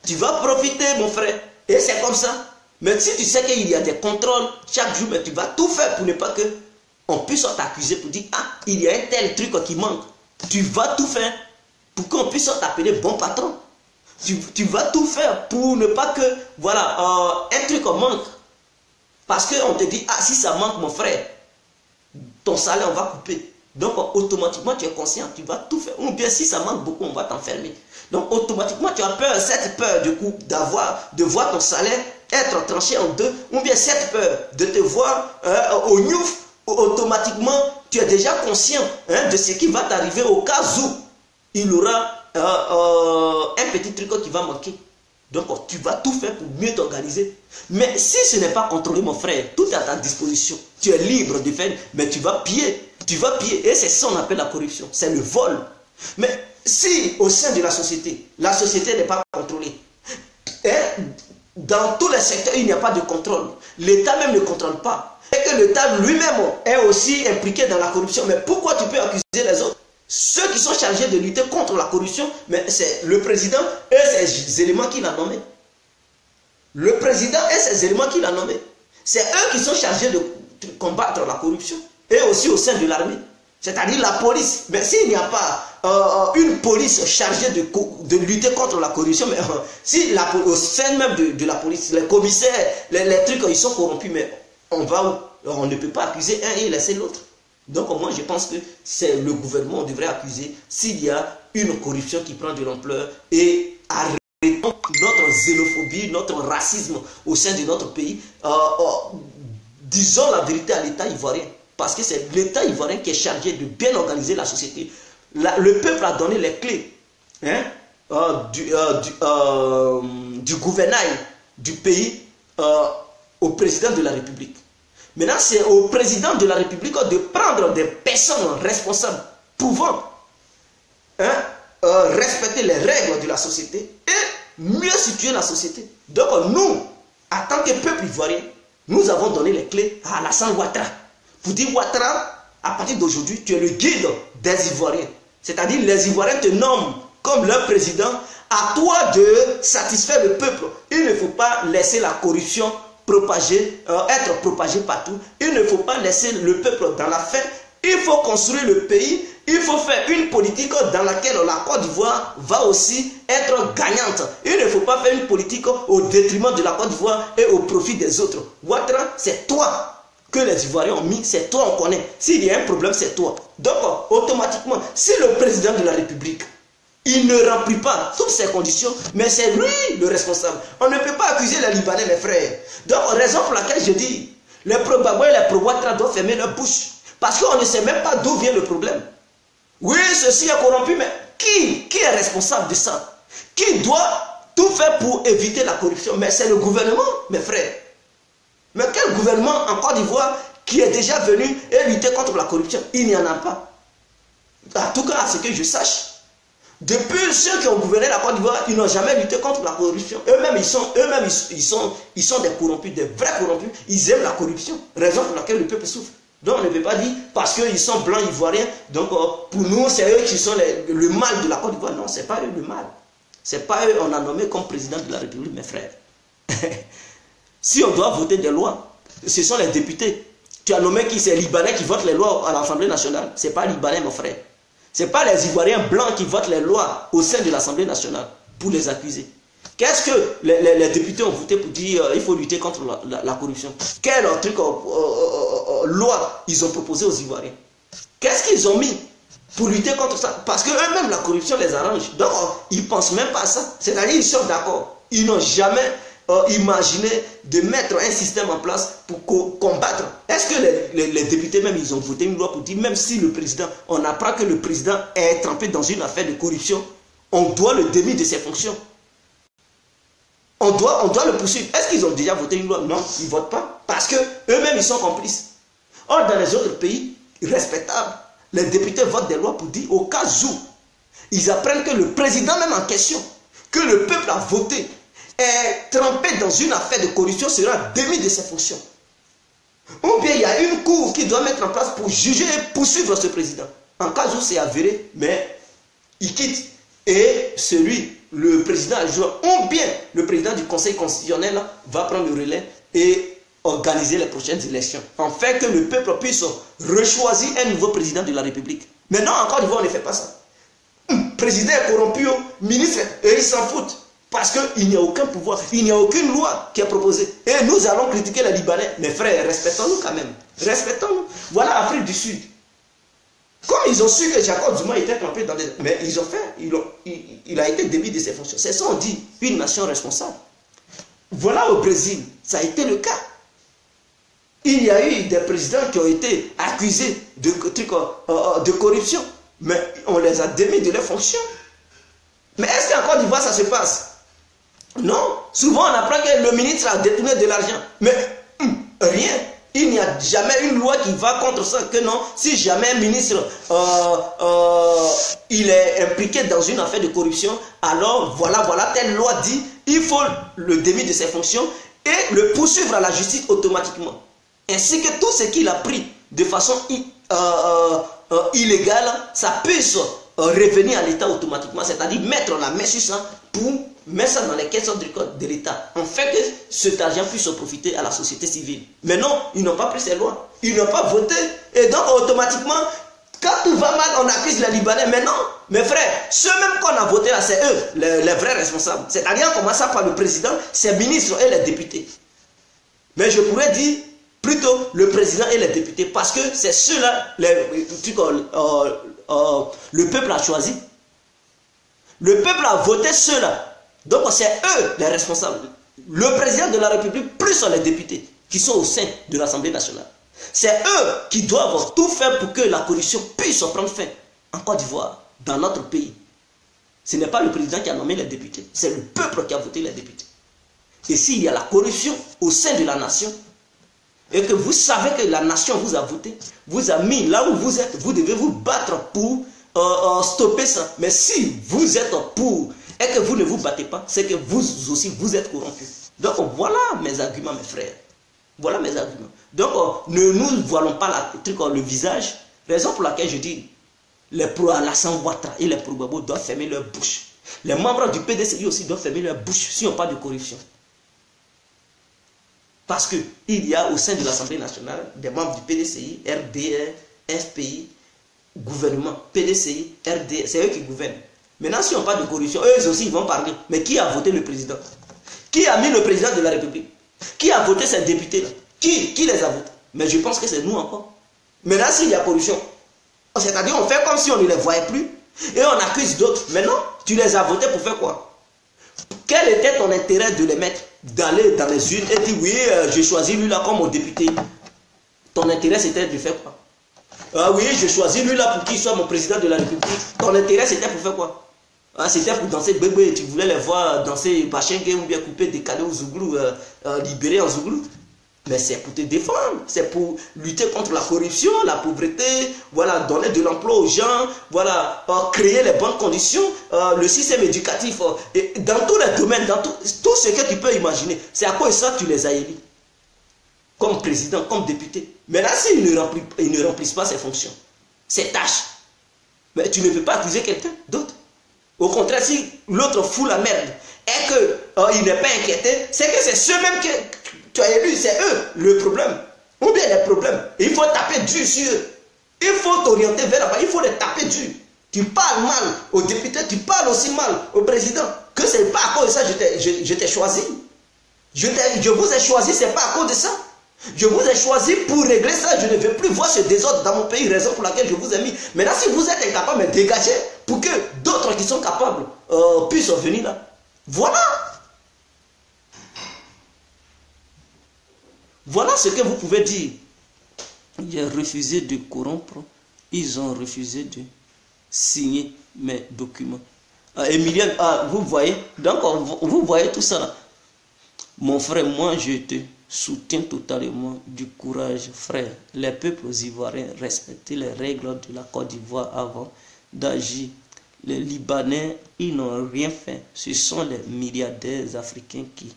Tu vas profiter, mon frère. Et c'est comme ça. Mais si tu sais qu'il y a des contrôles chaque jour, mais tu vas tout faire pour ne pas que on puisse t'accuser pour dire, ah, il y a un tel truc qui manque. Tu vas tout faire pour qu'on puisse t'appeler bon patron. Tu vas tout faire pour ne pas que, voilà, un truc manque. Parce qu'on te dit, ah, si ça manque, mon frère, ton salaire, on va couper. Donc, automatiquement, tu es conscient, tu vas tout faire. Ou bien, si ça manque beaucoup, on va t'enfermer. Donc, automatiquement, tu as peur, cette peur de voir ton salaire être tranché en deux. Ou bien, cette peur de te voir au nyouf, automatiquement, tu es déjà conscient de ce qui va t'arriver au cas où il y aura un petit truc qui va manquer. Donc, tu vas tout faire pour mieux t'organiser. Mais si ce n'est pas contrôlé, mon frère, tout est à ta disposition. Tu es libre de faire, mais tu vas piller. Tu vas piller. Et c'est ça qu'on appelle la corruption. C'est le vol. Mais si au sein de la société n'est pas contrôlée, et dans tous les secteurs, il n'y a pas de contrôle. L'État même ne contrôle pas. Et que l'État lui-même est aussi impliqué dans la corruption. Mais pourquoi tu peux accuser les autres? Ceux qui sont chargés de lutter contre la corruption, mais c'est le président et ses éléments qu'il a nommés. Le président et ses éléments qu'il a nommés. C'est eux qui sont chargés de combattre la corruption. Et aussi au sein de l'armée. C'est-à-dire la police. Mais s'il n'y a pas une police chargée de lutter contre la corruption, mais si au sein même de la police, les commissaires, les trucs, ils sont corrompus, mais on ne peut pas accuser un et laisser l'autre. Donc moi je pense que c'est le gouvernement qui devrait accuser s'il y a une corruption qui prend de l'ampleur et arrêter notre xénophobie, notre racisme au sein de notre pays. Disons la vérité à l'État ivoirien. Parce que c'est l'État ivoirien qui est chargé de bien organiser la société. Le peuple a donné les clés du gouvernail du pays au président de la République. Maintenant, c'est au président de la République de prendre des personnes responsables pouvant respecter les règles de la société et mieux situer la société. Donc nous, en tant que peuple ivoirien, nous avons donné les clés à Alassane Ouattara. Pour dire Ouattara, à partir d'aujourd'hui, tu es le guide des Ivoiriens. C'est-à-dire les Ivoiriens te nomment comme leur président. À toi de satisfaire le peuple. Il ne faut pas laisser la corruption être propagée partout. Il ne faut pas laisser le peuple dans la faim. Il faut construire le pays. Il faut faire une politique dans laquelle la Côte d'Ivoire va aussi être gagnante. Il ne faut pas faire une politique au détriment de la Côte d'Ivoire et au profit des autres. Ouattara, c'est toi que les Ivoiriens ont mis, c'est toi, on connaît. S'il y a un problème, c'est toi. Donc, automatiquement, si le président de la République, il ne remplit pas toutes ces conditions, mais c'est lui le responsable. On ne peut pas accuser les Libanais, mes frères. Donc, raison pour laquelle je dis, les pro-Gbagbo et les pro-Ouattara doivent fermer leur bouche. Parce qu'on ne sait même pas d'où vient le problème. Oui, ceci est corrompu, mais qui est responsable de ça? Qui doit tout faire pour éviter la corruption? Mais c'est le gouvernement, mes frères. Mais quel gouvernement en Côte d'Ivoire qui est déjà venu et lutter contre la corruption? Il n'y en a pas. En tout cas, à ce que je sache. Depuis ceux qui ont gouverné la Côte d'Ivoire, ils n'ont jamais lutté contre la corruption. Eux-mêmes, ils sont des corrompus, des vrais corrompus. Ils aiment la corruption. Raison pour laquelle le peuple souffre. Donc on ne peut pas dire parce qu'ils sont blancs ivoiriens. Donc pour nous, c'est eux qui sont le mal de la Côte d'Ivoire. Non, c'est pas eux le mal. C'est pas eux on a nommé comme président de la République, mes frères. Si on doit voter des lois, ce sont les députés. Tu as nommé qui? C'est les Libanais qui votent les lois à l'Assemblée nationale. Ce n'est pas Libanais, mon frère. Ce n'est pas les Ivoiriens blancs qui votent les lois au sein de l'Assemblée nationale pour les accuser. Qu'est-ce que les députés ont voté pour dire il faut lutter contre la corruption? Quel truc loi ils ont proposé aux Ivoiriens? Qu'est-ce qu'ils ont mis pour lutter contre ça? Parce que eux-mêmes, la corruption les arrange. Donc, ils ne pensent même pas à ça. C'est-à-dire qu'ils sont d'accord. Ils n'ont jamais imaginé de mettre un système en place pour combattre. Est-ce que les députés même, ils ont voté une loi pour dire, même si le président, on apprend que le président est trempé dans une affaire de corruption, on doit le démis de ses fonctions. On doit le poursuivre. Est-ce qu'ils ont déjà voté une loi? Non, ils ne votent pas. Parce qu'eux-mêmes, ils sont complices. Or, dans les autres pays respectables, les députés votent des lois pour dire, au cas où, ils apprennent que le président même en question, que le peuple a voté, est trempé dans une affaire de corruption, sera démis de ses fonctions. Ou bien il y a une cour qui doit mettre en place pour juger et poursuivre ce président. En cas où c'est avéré, mais il quitte. Et le président adjoint, ou bien le président du Conseil constitutionnel va prendre le relais et organiser les prochaines élections. En fait que le peuple puisse rechoisir un nouveau président de la République. Maintenant, en Côte d'Ivoire, on ne fait pas ça. Président est corrompu, ministre, et ils s'en foutent. Parce qu'il n'y a aucun pouvoir, il n'y a aucune loi qui est proposée. Et nous allons critiquer les Libanais. Mais frères, respectons-nous quand même. Respectons-nous. Voilà Afrique du Sud. Comme ils ont su que Jacob Zuma était trempé dans des... Mais ils ont fait, il a été démis de ses fonctions. C'est ça on dit, une nation responsable. Voilà au Brésil, ça a été le cas. Il y a eu des présidents qui ont été accusés de corruption. Mais on les a démis de leurs fonctions. Mais est-ce qu'en Côte d'Ivoire ça se passe? Non. Souvent on apprend que le ministre a détourné de l'argent. Mais rien. Il n'y a jamais une loi qui va contre ça. Que non, si jamais un ministre il est impliqué dans une affaire de corruption, alors voilà, telle loi dit, il faut le démis de ses fonctions et le poursuivre à la justice automatiquement. Ainsi que tout ce qu'il a pris de façon illégale, ça puisse revenir à l'État automatiquement, c'est-à-dire mettre la main sur ça pour mettre ça dans les caisses de l'État, en fait que cet argent puisse profiter à la société civile. Mais non, ils n'ont pas pris ces lois, ils n'ont pas voté, et donc automatiquement, quand tout va mal, on accuse les Libanais. Mais non, mes frères, ceux même qu'on a voté là, c'est eux, les vrais responsables. C'est-à-dire en commençant par le président, ses ministres et les députés. Mais je pourrais dire plutôt le président et les députés, parce que c'est ceux-là, le peuple a choisi. Le peuple a voté ceux-là. Donc c'est eux les responsables. Le président de la République plus les députés qui sont au sein de l'Assemblée nationale. C'est eux qui doivent tout faire pour que la corruption puisse prendre fin en Côte d'Ivoire, dans notre pays. Ce n'est pas le président qui a nommé les députés, c'est le peuple qui a voté les députés. Et s'il y a la corruption au sein de la nation, et que vous savez que la nation vous a voté, vous a mis là où vous êtes, vous devez vous battre pour stopper ça. Mais si vous êtes pour et que vous ne vous battez pas, c'est que vous aussi vous êtes corrompus. Donc voilà mes arguments, mes frères. Voilà mes arguments. Donc ne nous voilons pas le visage. Raison pour laquelle je dis les pro-Alassane Ouattara et les pro-Gbagbo doivent fermer leur bouche. Les membres du PDCI aussi doivent fermer leur bouche si on parle de corruption. Parce qu'il y a au sein de l'Assemblée nationale des membres du PDCI, RDR, FPI, gouvernement, PDCI, RDR, c'est eux qui gouvernent. Maintenant, si on parle de corruption, eux aussi ils vont parler. Mais qui a voté le président? Qui a mis le président de la République? Qui a voté ces députés-là? Qui les a votés? Mais je pense que c'est nous encore. Maintenant, s'il y a corruption, c'est-à-dire on fait comme si on ne les voyait plus et on accuse d'autres. Maintenant, tu les as votés pour faire quoi? Quel était ton intérêt de les mettre, d'aller dans les urnes et dire oui, j'ai choisi lui là comme mon député? Ton intérêt c'était de faire quoi? Ah oui, j'ai choisi lui là pour qu'il soit mon président de la République. Ton intérêt c'était pour faire quoi? Ah, c'était pour danser bébé, tu voulais les voir danser bachengue ou bien couper, décaler au zouglou, libérer en zouglou. Mais c'est pour te défendre, c'est pour lutter contre la corruption, la pauvreté, voilà, donner de l'emploi aux gens, voilà, créer les bonnes conditions, le système éducatif, et dans tous les domaines, dans tout ce que tu peux imaginer. C'est à cause de ça que tu les as élus, comme président, comme député. Maintenant, s'ils ne remplissent pas ses fonctions, ses tâches, mais tu ne peux pas accuser quelqu'un d'autre. Au contraire, si l'autre fout la merde et qu'il n'est pas inquiété, c'est que c'est ceux-mêmes que tu as élus, c'est eux le problème. Ou bien les problèmes. Il faut taper dur sur eux. Il faut t'orienter vers là-bas, il faut les taper dur. Tu parles mal aux députés, tu parles aussi mal au président. Que c'est pas à cause de ça que je t'ai choisi. Je vous ai choisi, c'est pas à cause de ça. Je vous ai choisi pour régler ça. Je ne veux plus voir ce désordre dans mon pays, raison pour laquelle je vous ai mis. Maintenant, si vous êtes incapable de dégager pour que d'autres qui sont capables puissent venir là. Voilà. Voilà ce que vous pouvez dire. J'ai refusé de corrompre. Ils ont refusé de signer mes documents. Emilien, vous voyez, donc vous voyez tout ça là. Mon frère, moi je te soutiens totalement du courage, frère. Les peuples ivoiriens respectaient les règles de la Côte d'Ivoire avant d'agir. Les Libanais, ils n'ont rien fait. Ce sont les milliardaires africains qui...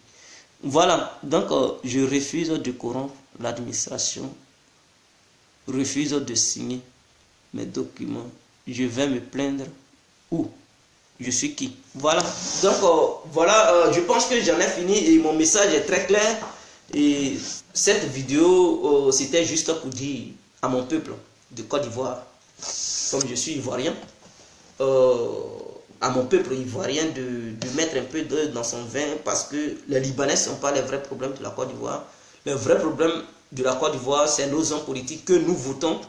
Voilà, donc je refuse de corrompre l'administration, refuse de signer mes documents. Je vais me plaindre où? Je suis qui? Voilà, donc voilà, je pense que j'en ai fini et mon message est très clair. Et cette vidéo, c'était juste pour dire à mon peuple de Côte d'Ivoire, comme je suis ivoirien, à mon peuple ivoirien de mettre un peu d'eau dans son vin, parce que les Libanais ne sont pas les vrais problèmes de la Côte d'Ivoire. Le vrai problème de la Côte d'Ivoire, c'est nos hommes politiques que nous votons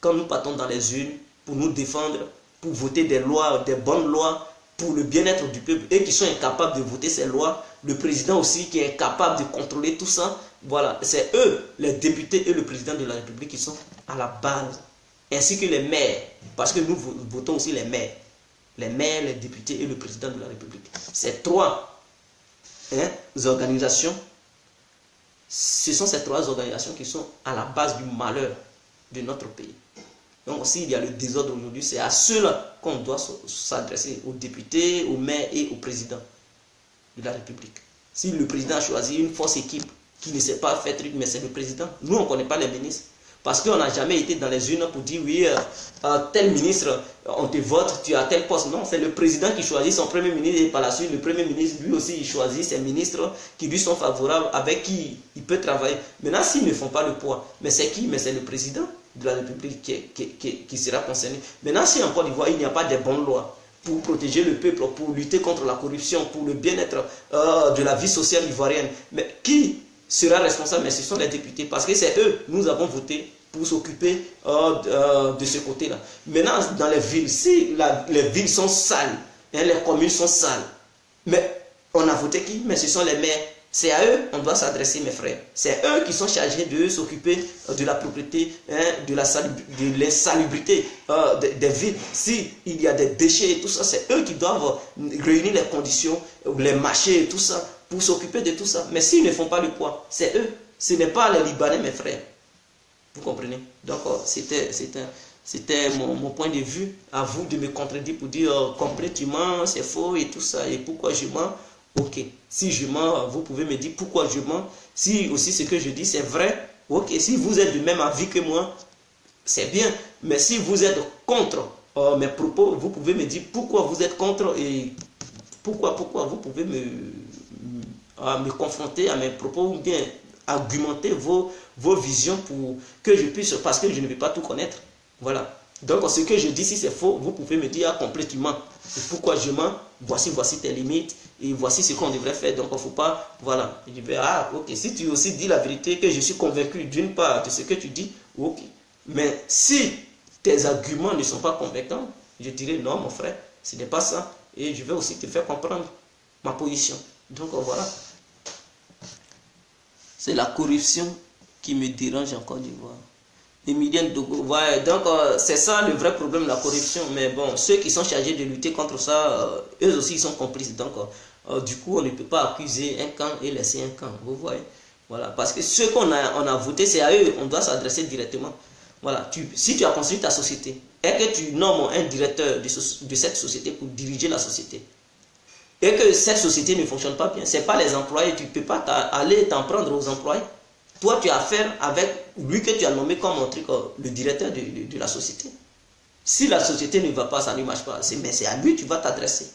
quand nous partons dans les urnes pour nous défendre, pour voter des lois, des bonnes lois pour le bien-être du peuple, et qui sont incapables de voter ces lois. Le président aussi qui est incapable de contrôler tout ça. Voilà, c'est eux, les députés et le président de la République, qui sont à la base, ainsi que les maires, parce que nous votons aussi les maires, les députés et le président de la République. Ces trois organisations, ce sont ces trois organisations qui sont à la base du malheur de notre pays. Donc s'il y a le désordre aujourd'hui, c'est à ceux-là qu'on doit s'adresser, aux députés, aux maires et au président de la République. Si le président a choisi une fausse équipe qui ne sait pas faire truc, mais c'est le président. Nous, on ne connaît pas les ministres. Parce qu'on n'a jamais été dans les urnes pour dire, oui, tel ministre, on te vote, tu as tel poste. Non, c'est le président qui choisit son premier ministre, et par la suite, le premier ministre, lui aussi, il choisit ses ministres qui lui sont favorables, avec qui il peut travailler. Maintenant, s'ils ne font pas le poids, mais c'est qui? Mais c'est le président de la République qui sera concerné. Maintenant, si en Côte d'Ivoire, il n'y a pas de bonnes lois pour protéger le peuple, pour lutter contre la corruption, pour le bien-être de la vie sociale ivoirienne, mais qui sera responsable? Mais ce sont les députés, parce que c'est eux, nous avons voté pour s'occuper de ce côté-là. Maintenant, dans les villes, si les villes sont sales, les communes sont sales, mais on a voté qui? Mais ce sont les maires. C'est à eux qu'on doit s'adresser, mes frères. C'est eux qui sont chargés de s'occuper de la propriété, de l'insalubrité des villes. S'il y a des déchets et tout ça, c'est eux qui doivent réunir les conditions, les marchés et tout ça, pour s'occuper de tout ça. Mais s'ils ne font pas le poids, c'est eux. Ce n'est pas les Libanais, mes frères. Vous comprenez? Donc, c'était mon point de vue. À vous de me contredire pour dire complètement c'est faux et tout ça. Et pourquoi je mens? Ok. Si je mens, vous pouvez me dire pourquoi je mens. Si aussi ce que je dis c'est vrai, ok. Si vous êtes du même avis que moi, c'est bien. Mais si vous êtes contre mes propos, vous pouvez me dire pourquoi vous êtes contre et pourquoi vous pouvez me confronter à mes propos ou bien argumenter vos visions pour que je puisse, parce que je ne vais pas tout connaître. Voilà. Donc ce que je dis, si c'est faux, vous pouvez me dire complètement pourquoi je mens, voici tes limites et voici ce qu'on devrait faire. Donc il ne faut pas, voilà. Je dis, ok, si tu aussi dis la vérité, que je suis convaincu d'une part de ce que tu dis, ok. Mais si tes arguments ne sont pas convaincants, je dirais non mon frère, ce n'est pas ça. Et je vais aussi te faire comprendre ma position. Donc voilà. C'est la corruption qui me dérange en Côte d'Ivoire. Emilien Dogo, ouais, donc c'est ça le vrai problème, la corruption. Mais bon, ceux qui sont chargés de lutter contre ça, eux aussi ils sont complices. Donc du coup, on ne peut pas accuser un camp et laisser un camp. Vous voyez. Voilà, parce que ceux qu'on a voté, c'est à eux, on doit s'adresser directement. Voilà, si tu as construit ta société et que tu nommes un directeur de cette société pour diriger la société, et que cette société ne fonctionne pas bien, ce n'est pas les employés, tu ne peux pas aller t'en prendre aux employés. Toi, tu as affaire avec lui que tu as nommé comme le directeur de la société. Si la société ne va pas, ça ne marche pas, mais c'est à lui que tu vas t'adresser.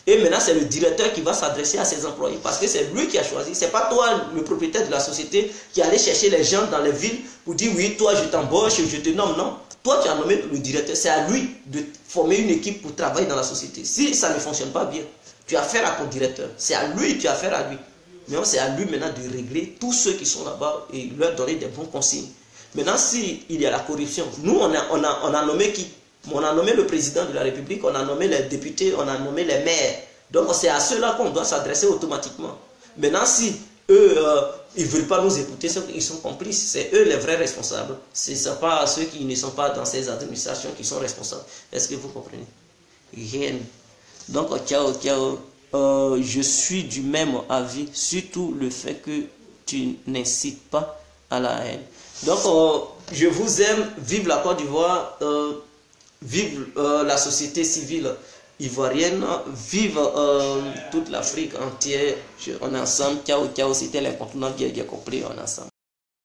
Et maintenant, c'est le directeur qui va s'adresser à ses employés parce que c'est lui qui a choisi. Ce n'est pas toi, le propriétaire de la société, qui allait chercher les gens dans les villes pour dire oui, toi, je t'embauche, je te nomme. Non. Toi, tu as nommé le directeur. C'est à lui de former une équipe pour travailler dans la société. Si ça ne fonctionne pas bien, tu as affaire à ton directeur. C'est à lui, tu as affaire à lui. Mais c'est à lui maintenant de régler tous ceux qui sont là-bas et leur donner des bons consignes. Maintenant, s'il y a la corruption, nous, on a nommé qui? On a nommé le président de la République, on a nommé les députés, on a nommé les maires. Donc c'est à ceux-là qu'on doit s'adresser automatiquement. Maintenant, si eux, ils ne veulent pas nous écouter, ils sont complices. C'est eux les vrais responsables. Ce ne sont pas ceux qui ne sont pas dans ces administrations qui sont responsables. Est-ce que vous comprenez? Rien. Donc, ciao, ciao. Je suis du même avis, surtout le fait que tu n'incites pas à la haine. Donc, je vous aime. Vive la Côte d'Ivoire. Vive la société civile ivoirienne, vive toute l'Afrique entière, on est ensemble, ciao, ciao, c'était l'incontournable, bien compris, on est ensemble.